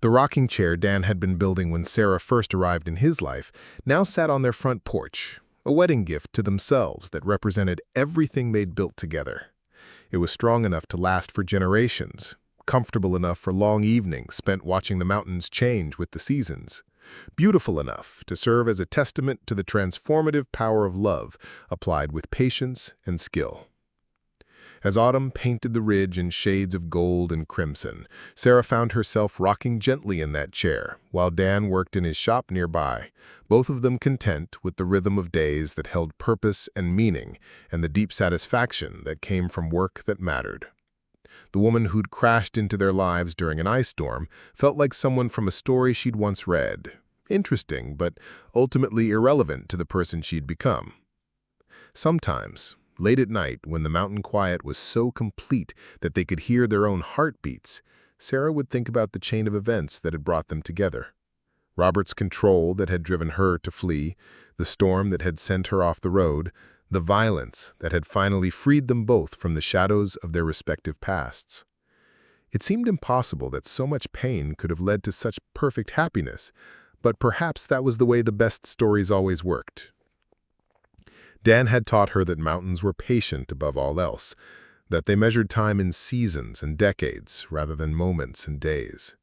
The rocking chair Dan had been building when Sarah first arrived in his life now sat on their front porch, a wedding gift to themselves that represented everything they'd built together. It was strong enough to last for generations, comfortable enough for long evenings spent watching the mountains change with the seasons, beautiful enough to serve as a testament to the transformative power of love applied with patience and skill. As autumn painted the ridge in shades of gold and crimson, Sarah found herself rocking gently in that chair, while Dan worked in his shop nearby, both of them content with the rhythm of days that held purpose and meaning and the deep satisfaction that came from work that mattered. The woman who'd crashed into their lives during an ice storm felt like someone from a story she'd once read. Interesting, but ultimately irrelevant to the person she'd become. Sometimes, late at night, when the mountain quiet was so complete that they could hear their own heartbeats, Sarah would think about the chain of events that had brought them together. Robert's control that had driven her to flee, the storm that had sent her off the road, the violence that had finally freed them both from the shadows of their respective pasts. It seemed impossible that so much pain could have led to such perfect happiness, but perhaps that was the way the best stories always worked. Dan had taught her that mountains were patient above all else, that they measured time in seasons and decades rather than moments and days.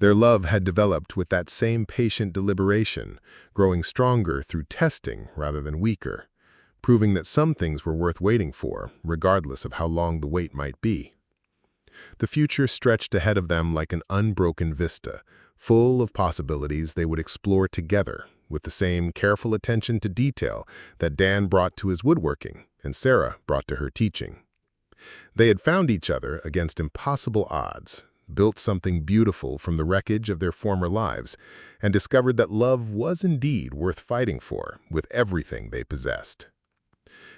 Their love had developed with that same patient deliberation, growing stronger through testing rather than weaker, proving that some things were worth waiting for, regardless of how long the wait might be. The future stretched ahead of them like an unbroken vista, full of possibilities they would explore together, with the same careful attention to detail that Dan brought to his woodworking and Sarah brought to her teaching. They had found each other against impossible odds, built something beautiful from the wreckage of their former lives, and discovered that love was indeed worth fighting for with everything they possessed.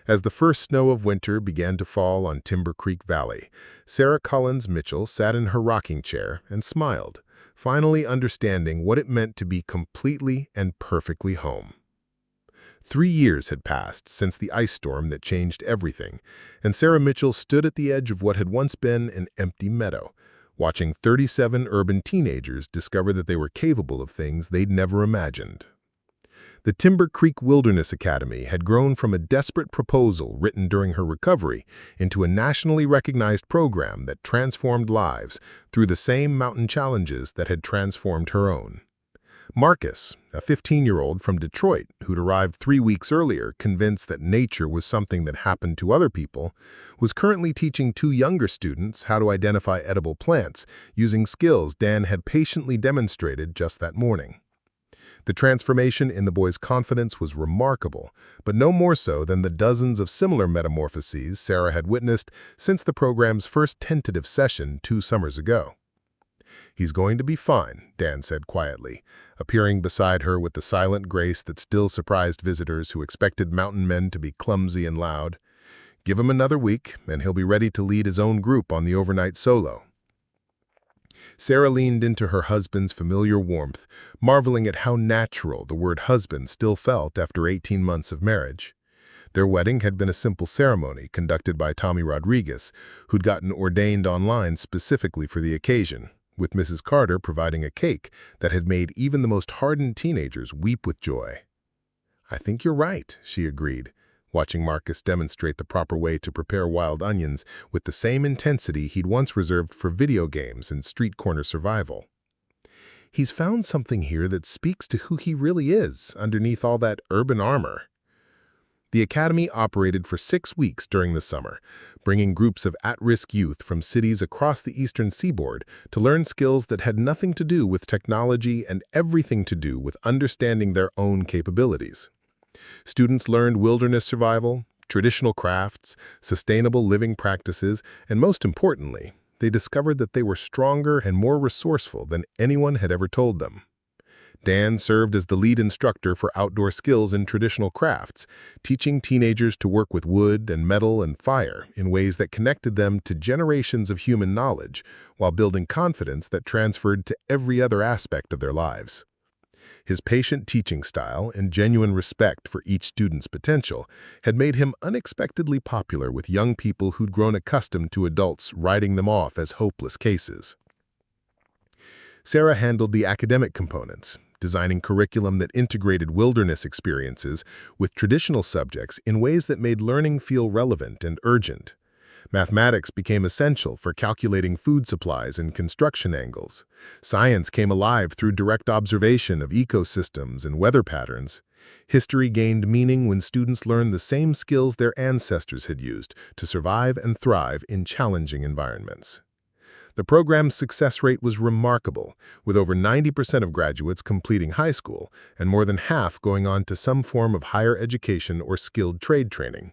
As the first snow of winter began to fall on Timber Creek Valley, Sarah Collins Mitchell sat in her rocking chair and smiled, finally understanding what it meant to be completely and perfectly home. 3 years had passed since the ice storm that changed everything, and Sarah Mitchell stood at the edge of what had once been an empty meadow, watching 37 urban teenagers discover that they were capable of things they'd never imagined. The Timber Creek Wilderness Academy had grown from a desperate proposal written during her recovery into a nationally recognized program that transformed lives through the same mountain challenges that had transformed her own. Marcus, a 15-year-old from Detroit who'd arrived 3 weeks earlier convinced that nature was something that happened to other people, was currently teaching 2 younger students how to identify edible plants using skills Dan had patiently demonstrated just that morning. The transformation in the boy's confidence was remarkable, but no more so than the dozens of similar metamorphoses Sarah had witnessed since the program's first tentative session 2 summers ago. "He's going to be fine," Dan said quietly, appearing beside her with the silent grace that still surprised visitors who expected mountain men to be clumsy and loud. "Give him another week, and he'll be ready to lead his own group on the overnight solo." Sarah leaned into her husband's familiar warmth, marveling at how natural the word husband still felt after 18 months of marriage. Their wedding had been a simple ceremony conducted by Tommy Rodriguez, who'd gotten ordained online specifically for the occasion, with Mrs. Carter providing a cake that had made even the most hardened teenagers weep with joy. "I think you're right," she agreed, watching Marcus demonstrate the proper way to prepare wild onions with the same intensity he'd once reserved for video games and street corner survival. "He's found something here that speaks to who he really is underneath all that urban armor." The academy operated for 6 weeks during the summer, bringing groups of at-risk youth from cities across the eastern seaboard to learn skills that had nothing to do with technology and everything to do with understanding their own capabilities. Students learned wilderness survival, traditional crafts, sustainable living practices, and most importantly, they discovered that they were stronger and more resourceful than anyone had ever told them. Dan served as the lead instructor for outdoor skills in traditional crafts, teaching teenagers to work with wood and metal and fire in ways that connected them to generations of human knowledge, while building confidence that transferred to every other aspect of their lives. His patient teaching style and genuine respect for each student's potential had made him unexpectedly popular with young people who'd grown accustomed to adults writing them off as hopeless cases. Sarah handled the academic components, designing curriculum that integrated wilderness experiences with traditional subjects in ways that made learning feel relevant and urgent.
Mathematics became essential for calculating food supplies and construction angles. Science came alive through direct observation of ecosystems and weather patterns. History gained meaning when students learned the same skills their ancestors had used to survive and thrive in challenging environments. The program's success rate was remarkable, with over 90% of graduates completing high school and more than half going on to some form of higher education or skilled trade training.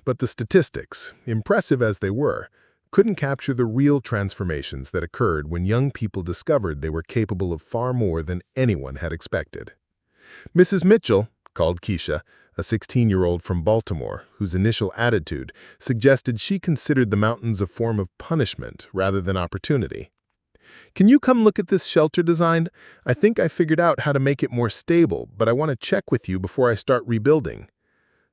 But the statistics, impressive as they were, couldn't capture the real transformations that occurred when young people discovered they were capable of far more than anyone had expected. Mrs. Mitchell, called Keisha, a 16-year-old from Baltimore, whose initial attitude suggested she considered the mountains a form of punishment rather than opportunity. "Can you come look at this shelter design? I think I figured out how to make it more stable, but I want to check with you before I start rebuilding."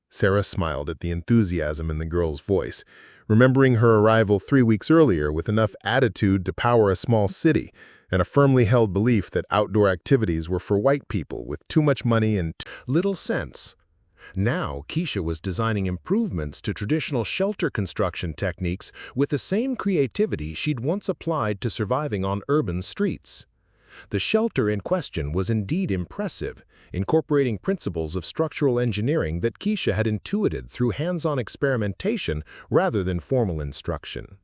Sarah smiled at the enthusiasm in the girl's voice, remembering her arrival 3 weeks earlier with enough attitude to power a small city and a firmly held belief that outdoor activities were for white people with too much money and little sense. Now, Keisha was designing improvements to traditional shelter construction techniques with the same creativity she'd once applied to surviving on urban streets. The shelter in question was indeed impressive, incorporating principles of structural engineering that Keisha had intuited through hands-on experimentation rather than formal instruction.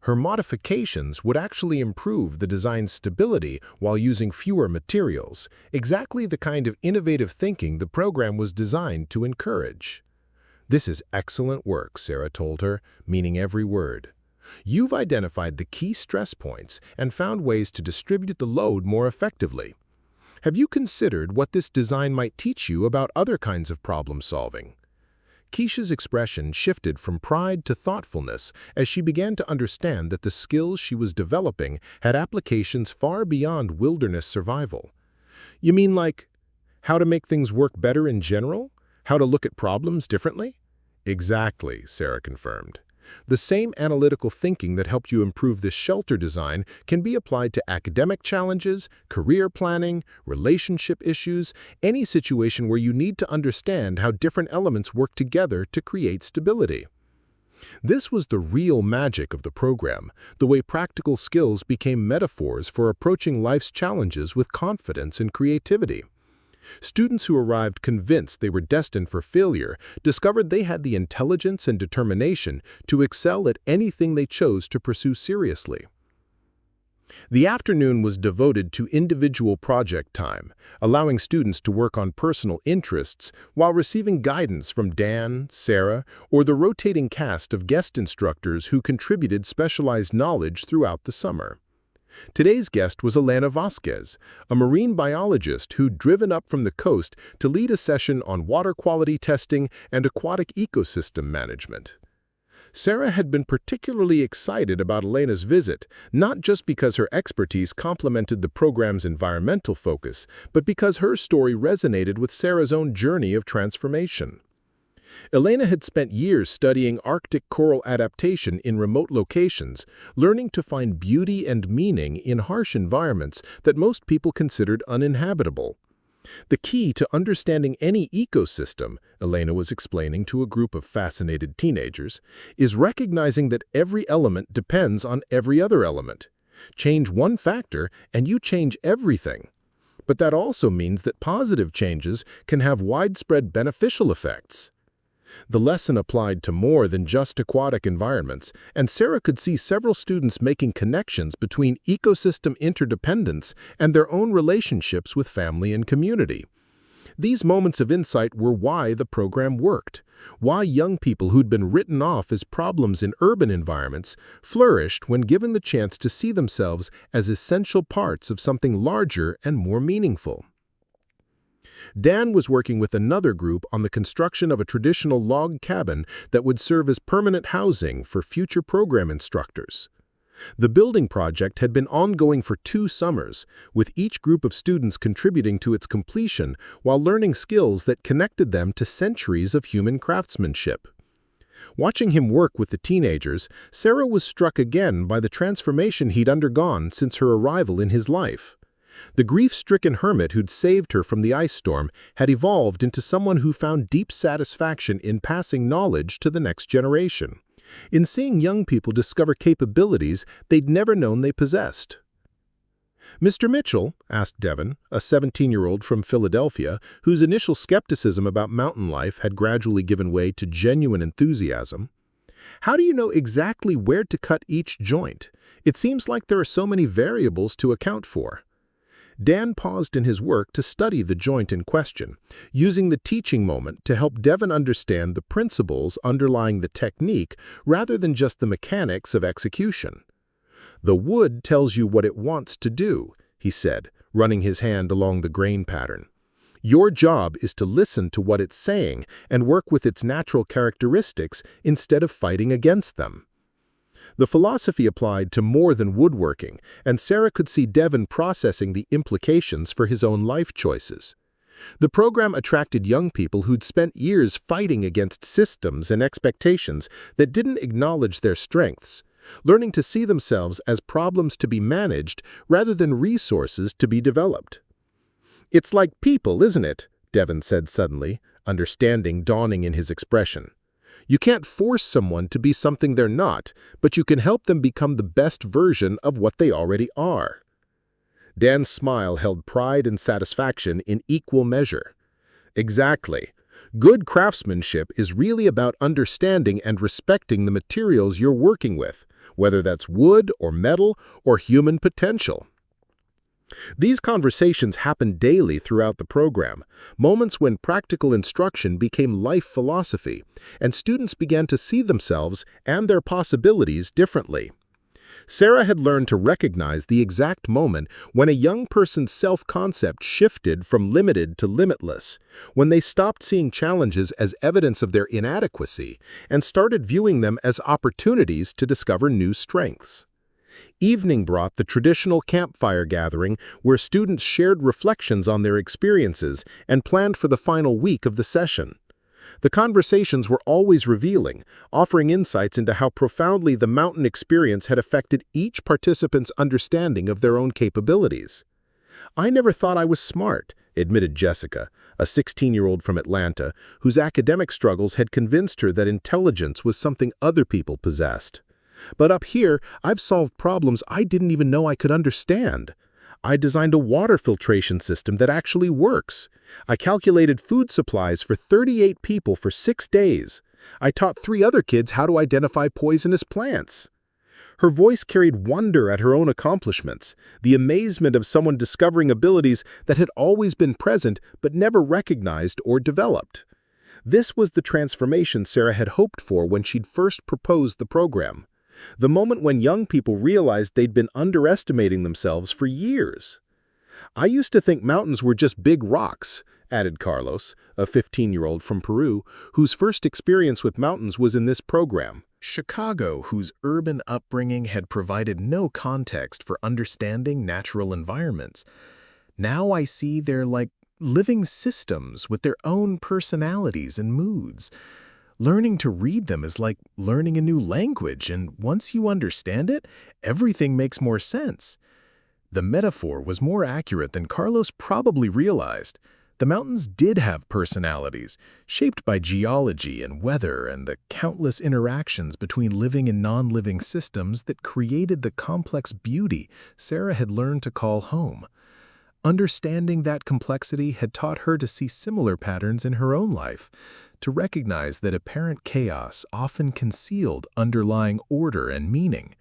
Her modifications would actually improve the design's stability while using fewer materials, exactly the kind of innovative thinking the program was designed to encourage. "This is excellent work," Sarah told her, meaning every word. "You've identified the key stress points and found ways to distribute the load more effectively. Have you considered what this design might teach you about other kinds of problem solving?" Keisha's expression shifted from pride to thoughtfulness as she began to understand that the skills she was developing had applications far beyond wilderness survival. "You mean like how to make things work better in general? How to look at problems differently?" "Exactly," Sarah confirmed. "The same analytical thinking that helped you improve this shelter design can be applied to academic challenges, career planning, relationship issues, any situation where you need to understand how different elements work together to create stability." This was the real magic of the program, the way practical skills became metaphors for approaching life's challenges with confidence and creativity. Students who arrived convinced they were destined for failure discovered they had the intelligence and determination to excel at anything they chose to pursue seriously. The afternoon was devoted to individual project time, allowing students to work on personal interests while receiving guidance from Dan, Sarah, or the rotating cast of guest instructors who contributed specialized knowledge throughout the summer. Today's guest was Elena Vasquez, a marine biologist who'd driven up from the coast to lead a session on water quality testing and aquatic ecosystem management. Sarah had been particularly excited about Elena's visit, not just because her expertise complemented the program's environmental focus, but because her story resonated with Sarah's own journey of transformation. Elena had spent years studying Arctic coral adaptation in remote locations, learning to find beauty and meaning in harsh environments that most people considered uninhabitable. "The key to understanding any ecosystem," Elena was explaining to a group of fascinated teenagers, "is recognizing that every element depends on every other element. Change one factor and you change everything. But that also means that positive changes can have widespread beneficial effects." The lesson applied to more than just aquatic environments, and Sarah could see several students making connections between ecosystem interdependence and their own relationships with family and community. These moments of insight were why the program worked, why young people who'd been written off as problems in urban environments flourished when given the chance to see themselves as essential parts of something larger and more meaningful. Dan was working with another group on the construction of a traditional log cabin that would serve as permanent housing for future program instructors. The building project had been ongoing for 2 summers, with each group of students contributing to its completion while learning skills that connected them to centuries of human craftsmanship. Watching him work with the teenagers, Sarah was struck again by the transformation he'd undergone since her arrival in his life. The grief-stricken hermit who'd saved her from the ice storm had evolved into someone who found deep satisfaction in passing knowledge to the next generation.
in seeing young people discover capabilities they'd never known they possessed. "Mr. Mitchell," asked Devon, a 17-year-old from Philadelphia, whose initial skepticism about mountain life had gradually given way to genuine enthusiasm, "how do you know exactly where to cut each joint? It seems like there are so many variables to account for." Dan paused in his work to study the joint in question, using the teaching moment to help Devon understand the principles underlying the technique rather than just the mechanics of execution. "The wood tells you what it wants to do," he said, running his hand along the grain pattern. "Your job is to listen to what it's saying and work with its natural characteristics instead of fighting against them." The philosophy applied to more than woodworking, and Sarah could see Devon processing the implications for his own life choices. The program attracted young people who'd spent years fighting against systems and expectations that didn't acknowledge their strengths, learning to see themselves as problems to be managed rather than resources to be developed. "It's like people, isn't it?" Devon said suddenly, understanding dawning in his expression. "You can't force someone to be something they're not, but you can help them become the best version of what they already are." Dan's smile held pride and satisfaction in equal measure. "Exactly. Good craftsmanship is really about understanding and respecting the materials you're working with, whether that's wood or metal or human potential." These conversations happened daily throughout the program, moments when practical instruction became life philosophy, and students began to see themselves and their possibilities differently. Sarah had learned to recognize the exact moment when a young person's self-concept shifted from limited to limitless, when they stopped seeing challenges as evidence of their inadequacy and started viewing them as opportunities to discover new strengths. Evening brought the traditional campfire gathering where students shared reflections on their experiences and planned for the final week of the session. The conversations were always revealing, offering insights into how profoundly the mountain experience had affected each participant's understanding of their own capabilities. "I never thought I was smart," admitted Jessica, a 16-year-old from Atlanta, whose academic struggles had convinced her that intelligence was something other people possessed. "But up here, I've solved problems I didn't even know I could understand. I designed a water filtration system that actually works. I calculated food supplies for 38 people for 6 days. I taught 3 other kids how to identify poisonous plants." Her voice carried wonder at her own accomplishments, the amazement of someone discovering abilities that had always been present but never recognized or developed. This was the transformation Sarah had hoped for when she'd first proposed the program. The moment when young people realized they'd been underestimating themselves for years. "I used to think mountains were just big rocks," added Carlos, a 15-year-old from Peru, whose first experience with mountains was in this program.
Chicago, whose urban upbringing had provided no context for understanding natural environments. Now I see they're like living systems with their own personalities and moods. Learning to read them is like learning a new language, and once you understand it, everything makes more sense. The metaphor was more accurate than Carlos probably realized. The mountains did have personalities, shaped by geology and weather and the countless interactions between living and non-living systems that created the complex beauty Sarah had learned to call home. Understanding that complexity had taught her to see similar patterns in her own life, to recognize that apparent chaos often concealed underlying order and meaning.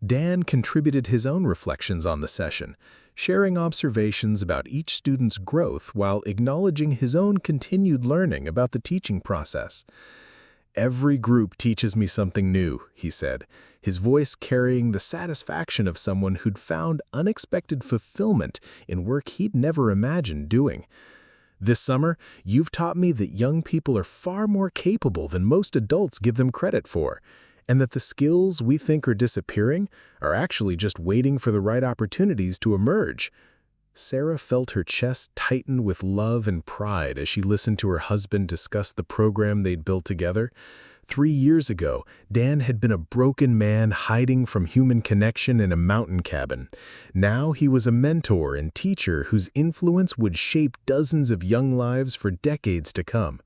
Dan contributed his own reflections on the session, sharing observations about each student's growth while acknowledging his own continued learning about the teaching process. "Every group teaches me something new," he said, his voice carrying the satisfaction of someone who'd found unexpected fulfillment in work he'd never imagined doing. "This summer, you've taught me that young people are far more capable than most adults give them credit for, and that the skills we think are disappearing are actually just waiting for the right opportunities to emerge." Sarah felt her chest tighten with love and pride as she listened to her husband discuss the program they'd built together. 3 years ago, Dan had been a broken man hiding from human connection in a mountain cabin. Now he was a mentor and teacher whose influence would shape dozens of young lives for decades to come.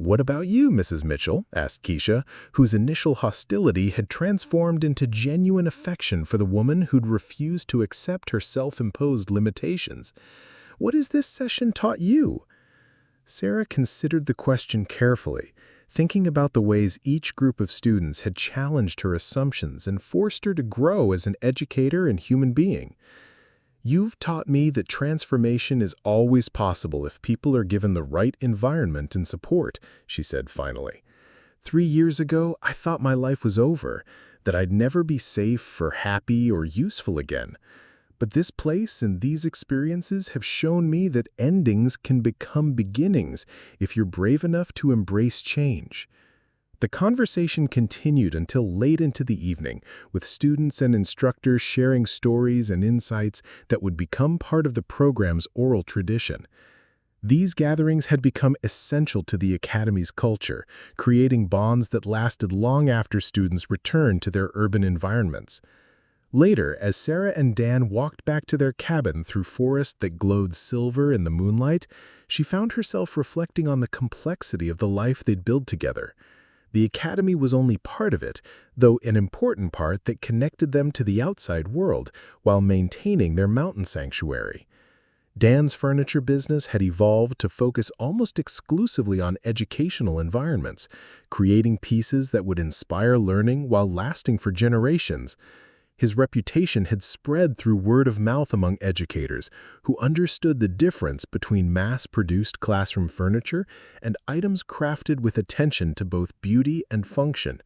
"What about you, Mrs. Mitchell?" asked Keisha, whose initial hostility had transformed into genuine affection for the woman who'd refused to accept her self-imposed limitations. "What has this session taught you?" Sarah considered the question carefully, thinking about the ways each group of students had challenged her assumptions and forced her to grow as an educator and human being. "You've taught me that transformation is always possible if people are given the right environment and support," she said finally. "3 years ago, I thought my life was over, that I'd never be safe or happy or useful again. But this place and these experiences have shown me that endings can become beginnings if you're brave enough to embrace change." The conversation continued until late into the evening, with students and instructors sharing stories and insights that would become part of the program's oral tradition. These gatherings had become essential to the Academy's culture, creating bonds that lasted long after students returned to their urban environments. Later, as Sarah and Dan walked back to their cabin through forest that glowed silver in the moonlight, she found herself reflecting on the complexity of the life they'd built together. The Academy was only part of it, though an important part that connected them to the outside world while maintaining their mountain sanctuary. Dan's furniture business had evolved to focus almost exclusively on educational environments, creating pieces that would inspire learning while lasting for generations. His reputation had spread through word of mouth among educators who understood the difference between mass-produced classroom furniture and items crafted with attention to both beauty and function.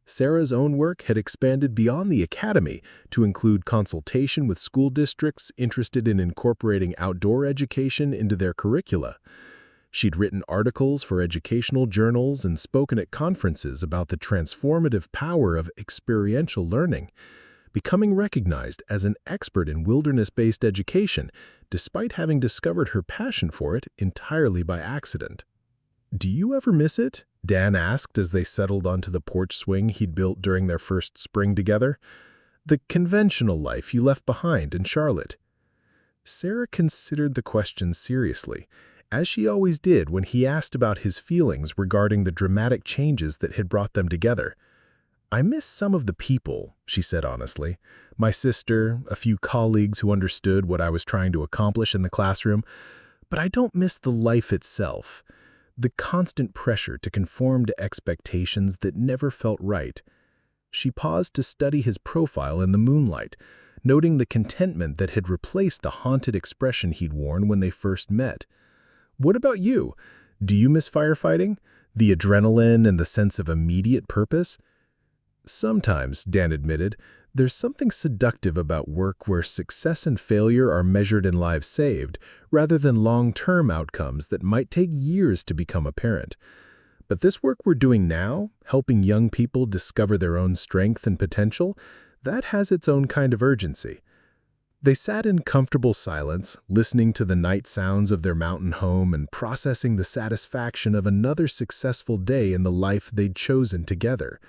Sarah's own work had expanded beyond the Academy to include consultation with school districts interested in incorporating outdoor education into their curricula. She'd written articles for educational journals and spoken at conferences about the transformative power of experiential learning, becoming recognized as an expert in wilderness-based education, despite having discovered her passion for it entirely by accident. "Do you ever miss it?" Dan asked as they settled onto the porch swing he'd built during their first spring together. "The conventional life you left behind in Charlotte?" Sarah considered the question seriously, as she always did when he asked about his feelings regarding the dramatic changes that had brought them together. "I miss some of the people," she said honestly. "My sister, a few colleagues who understood what I was trying to accomplish in the classroom. But I don't miss the life itself. The constant pressure to conform to expectations that never felt right." She paused to study his profile in the moonlight, noting the contentment that had replaced the haunted expression he'd worn when they first met. "What about you? Do you miss firefighting? The adrenaline and the sense of immediate purpose?" "Sometimes," Dan admitted, "there's something seductive about work where success and failure are measured in lives saved, rather than long-term outcomes that might take years to become apparent. But this work we're doing now, helping young people discover their own strength and potential, that has its own kind of urgency." They sat in comfortable silence, listening to the night sounds of their mountain home and processing the satisfaction of another successful day in the life they'd chosen together.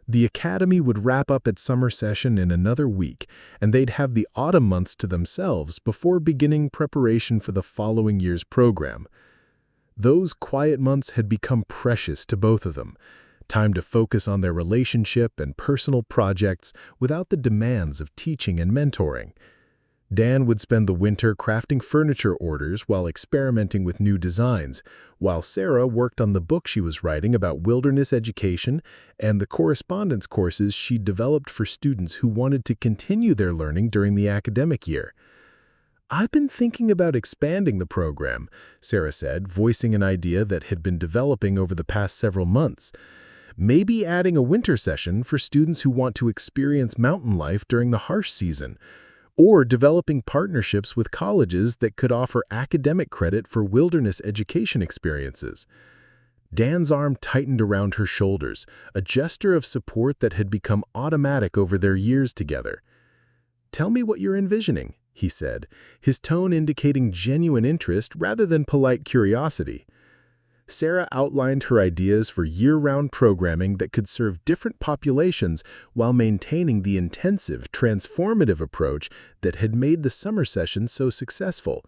The Academy would wrap up its summer session in another week, and they'd have the autumn months to themselves before beginning preparation for the following year's program. Those quiet months had become precious to both of them, time to focus on their relationship and personal projects without the demands of teaching and mentoring. Dan would spend the winter crafting furniture orders while experimenting with new designs, while Sarah worked on the book she was writing about wilderness education and the correspondence courses she'd developed for students who wanted to continue their learning during the academic year. "I've been thinking about expanding the program," Sarah said, voicing an idea that had been developing over the past several months. "Maybe adding a winter session for students who want to experience mountain life during the harsh season, or developing partnerships with colleges that could offer academic credit for wilderness education experiences." Dan's arm tightened around her shoulders, a gesture of support that had become automatic over their years together. "Tell me what you're envisioning," he said, his tone indicating genuine interest rather than polite curiosity. Sarah outlined her ideas for year-round programming that could serve different populations while maintaining the intensive, transformative approach that had made the summer session so successful.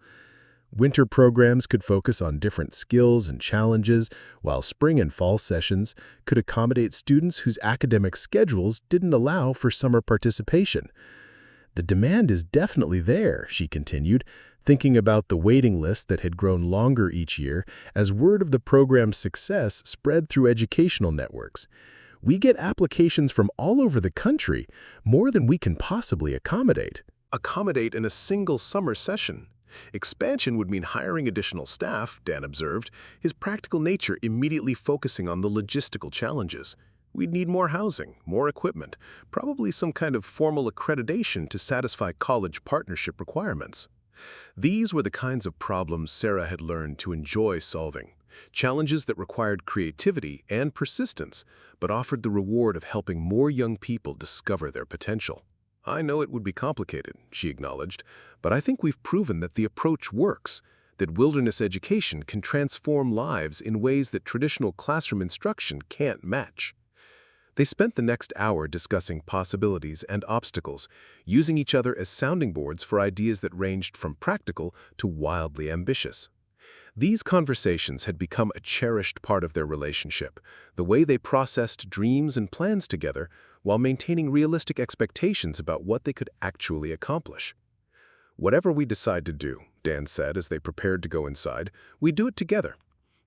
Winter programs could focus on different skills and challenges, while spring and fall sessions could accommodate students whose academic schedules didn't allow for summer participation. The demand is definitely there, she continued, thinking about the waiting list that had grown longer each year as word of the program's success spread through educational networks. We get applications from all over the country, more than we can possibly accommodate.
Accommodate in a single summer session. Expansion would mean hiring additional staff, Dan observed, his practical nature immediately focusing on the logistical challenges. We'd need more housing, more equipment, probably some kind of formal accreditation to satisfy college partnership requirements. These were the kinds of problems Sarah had learned to enjoy solving. Challenges that required creativity and persistence, but offered the reward of helping more young people discover their potential. I know it would be complicated, she acknowledged, but I think we've proven that the approach works, that wilderness education can transform lives in ways that traditional classroom instruction can't match. They spent the next hour discussing possibilities and obstacles, using each other as sounding boards for ideas that ranged from practical to wildly ambitious. These conversations had become a cherished part of their relationship, the way they processed dreams and plans together while maintaining realistic expectations about what they could actually accomplish. "Whatever we decide to do," Dan said as they prepared to go inside, "we do it together.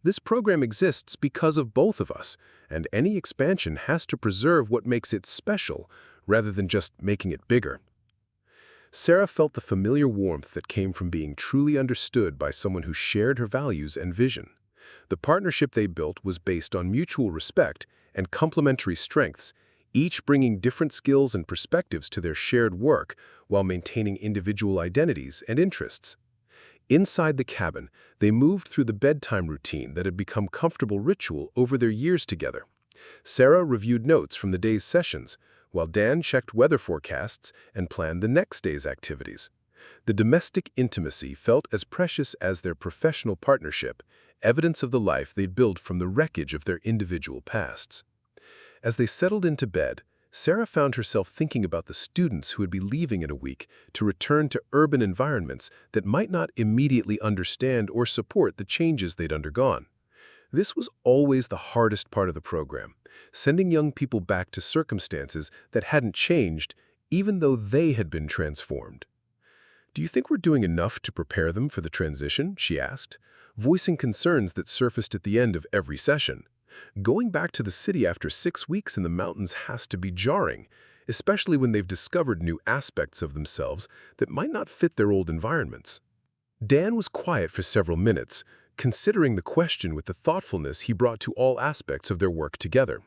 This program exists because of both of us, and any expansion has to preserve what makes it special rather than just making it bigger." Sarah felt the familiar warmth that came from being truly understood by someone who shared her values and vision. The partnership they built was based on mutual respect and complementary strengths, each bringing different skills and perspectives to their shared work while maintaining individual identities and interests. Inside the cabin, they moved through the bedtime routine that had become comfortable ritual over their years together. Sarah reviewed notes from the day's sessions, while Dan checked weather forecasts and planned the next day's activities. The domestic intimacy felt as precious as their professional partnership, evidence of the life they'd built from the wreckage of their individual pasts. As they settled into bed, Sarah found herself thinking about the students who would be leaving in a week to return to urban environments that might not immediately understand or support the changes they'd undergone. This was always the hardest part of the program, sending young people back to circumstances that hadn't changed, even though they had been transformed. "Do you think we're doing enough to prepare them for the transition?" she asked, voicing concerns that surfaced at the end of every session. Going back to the city after 6 weeks in the mountains has to be jarring, especially when they've discovered new aspects of themselves that might not fit their old environments. Dan was quiet for several minutes, considering the question with the thoughtfulness he brought to all aspects of their work together.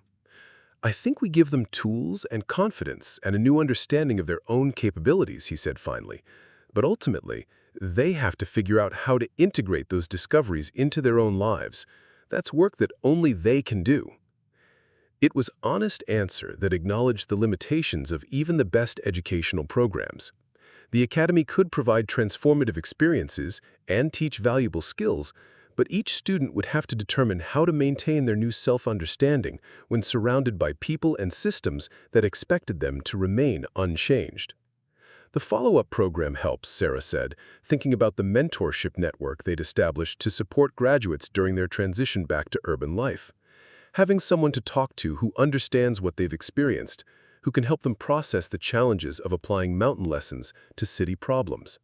"I think we give them tools and confidence and a new understanding of their own capabilities," he said finally. "But ultimately, they have to figure out how to integrate those discoveries into their own lives. That's work that only they can do." It was an honest answer that acknowledged the limitations of even the best educational programs. The academy could provide transformative experiences and teach valuable skills, but each student would have to determine how to maintain their new self-understanding when surrounded by people and systems that expected them to remain unchanged. The follow-up program helps, Sarah said, thinking about the mentorship network they'd established to support graduates during their transition back to urban life. Having someone to talk to who understands what they've experienced, who can help them process the challenges of applying mountain lessons to city problems.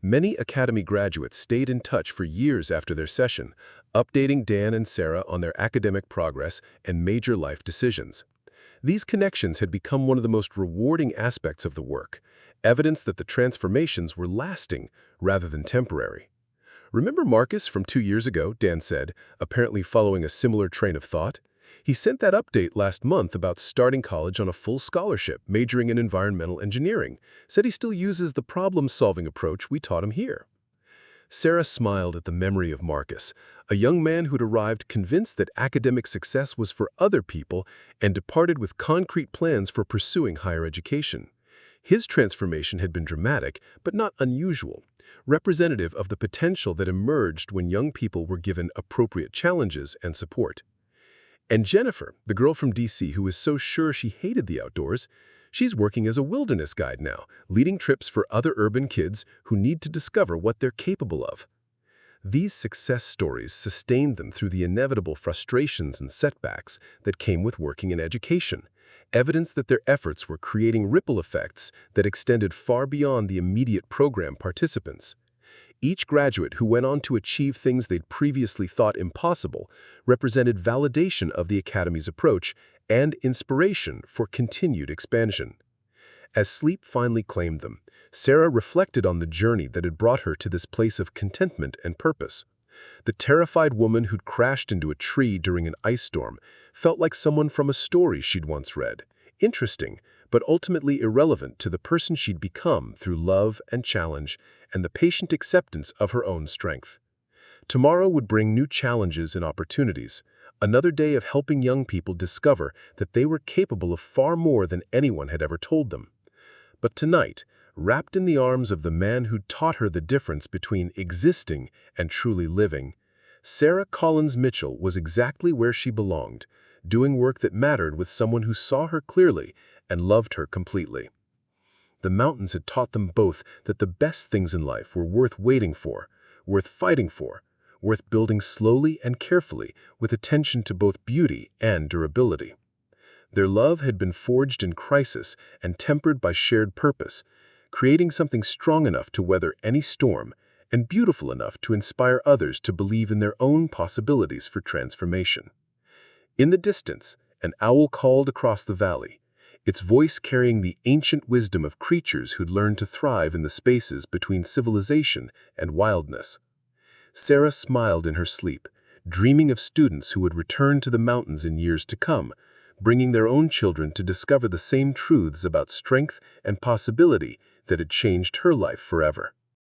Many Academy graduates stayed in touch for years after their session, updating Dan and Sarah on their academic progress and major life decisions. These connections had become one of the most rewarding aspects of the work, evidence that the transformations were lasting rather than temporary. "Remember Marcus from 2 years ago," Dan said, apparently following a similar train of thought. "He sent that update last month about starting college on a full scholarship, majoring in environmental engineering. Said he still uses the problem-solving approach we taught him here." Sarah smiled at the memory of Marcus, a young man who'd arrived convinced that academic success was for other people and departed with concrete plans for pursuing higher education. His transformation had been dramatic, but not unusual, representative of the potential that emerged when young people were given appropriate challenges and support. And Jennifer, the girl from DC who was so sure she hated the outdoors, she's working as a wilderness guide now, leading trips for other urban kids who need to discover what they're capable of.
These success stories sustained them through the inevitable frustrations and setbacks that came with working in education, evidence that their efforts were creating ripple effects that extended far beyond the immediate program participants. Each graduate who went on to achieve things they'd previously thought impossible represented validation of the Academy's approach and inspiration for continued expansion. As sleep finally claimed them, Sarah reflected on the journey that had brought her to this place of contentment and purpose. The terrified woman who'd crashed into a tree during an ice storm felt like someone from a story she'd once read. Interesting, but ultimately irrelevant to the person she'd become through love and challenge and the patient acceptance of her own strength. Tomorrow would bring new challenges and opportunities, another day of helping young people discover that they were capable of far more than anyone had ever told them. But tonight, wrapped in the arms of the man who taught her the difference between existing and truly living, Sarah Collins Mitchell was exactly where she belonged, doing work that mattered with someone who saw her clearly and loved her completely. The mountains had taught them both that the best things in life were worth waiting for, worth fighting for, worth building slowly and carefully with attention to both beauty and durability. Their love had been forged in crisis and tempered by shared purpose, creating something strong enough to weather any storm and beautiful enough to inspire others to believe in their own possibilities for transformation. In the distance, an owl called across the valley, its voice carrying the ancient wisdom of creatures who'd learned to thrive in the spaces between civilization and wildness. Sarah smiled in her sleep, dreaming of students who would return to the mountains in years to come, bringing their own children to discover the same truths about strength and possibility that had changed her life forever.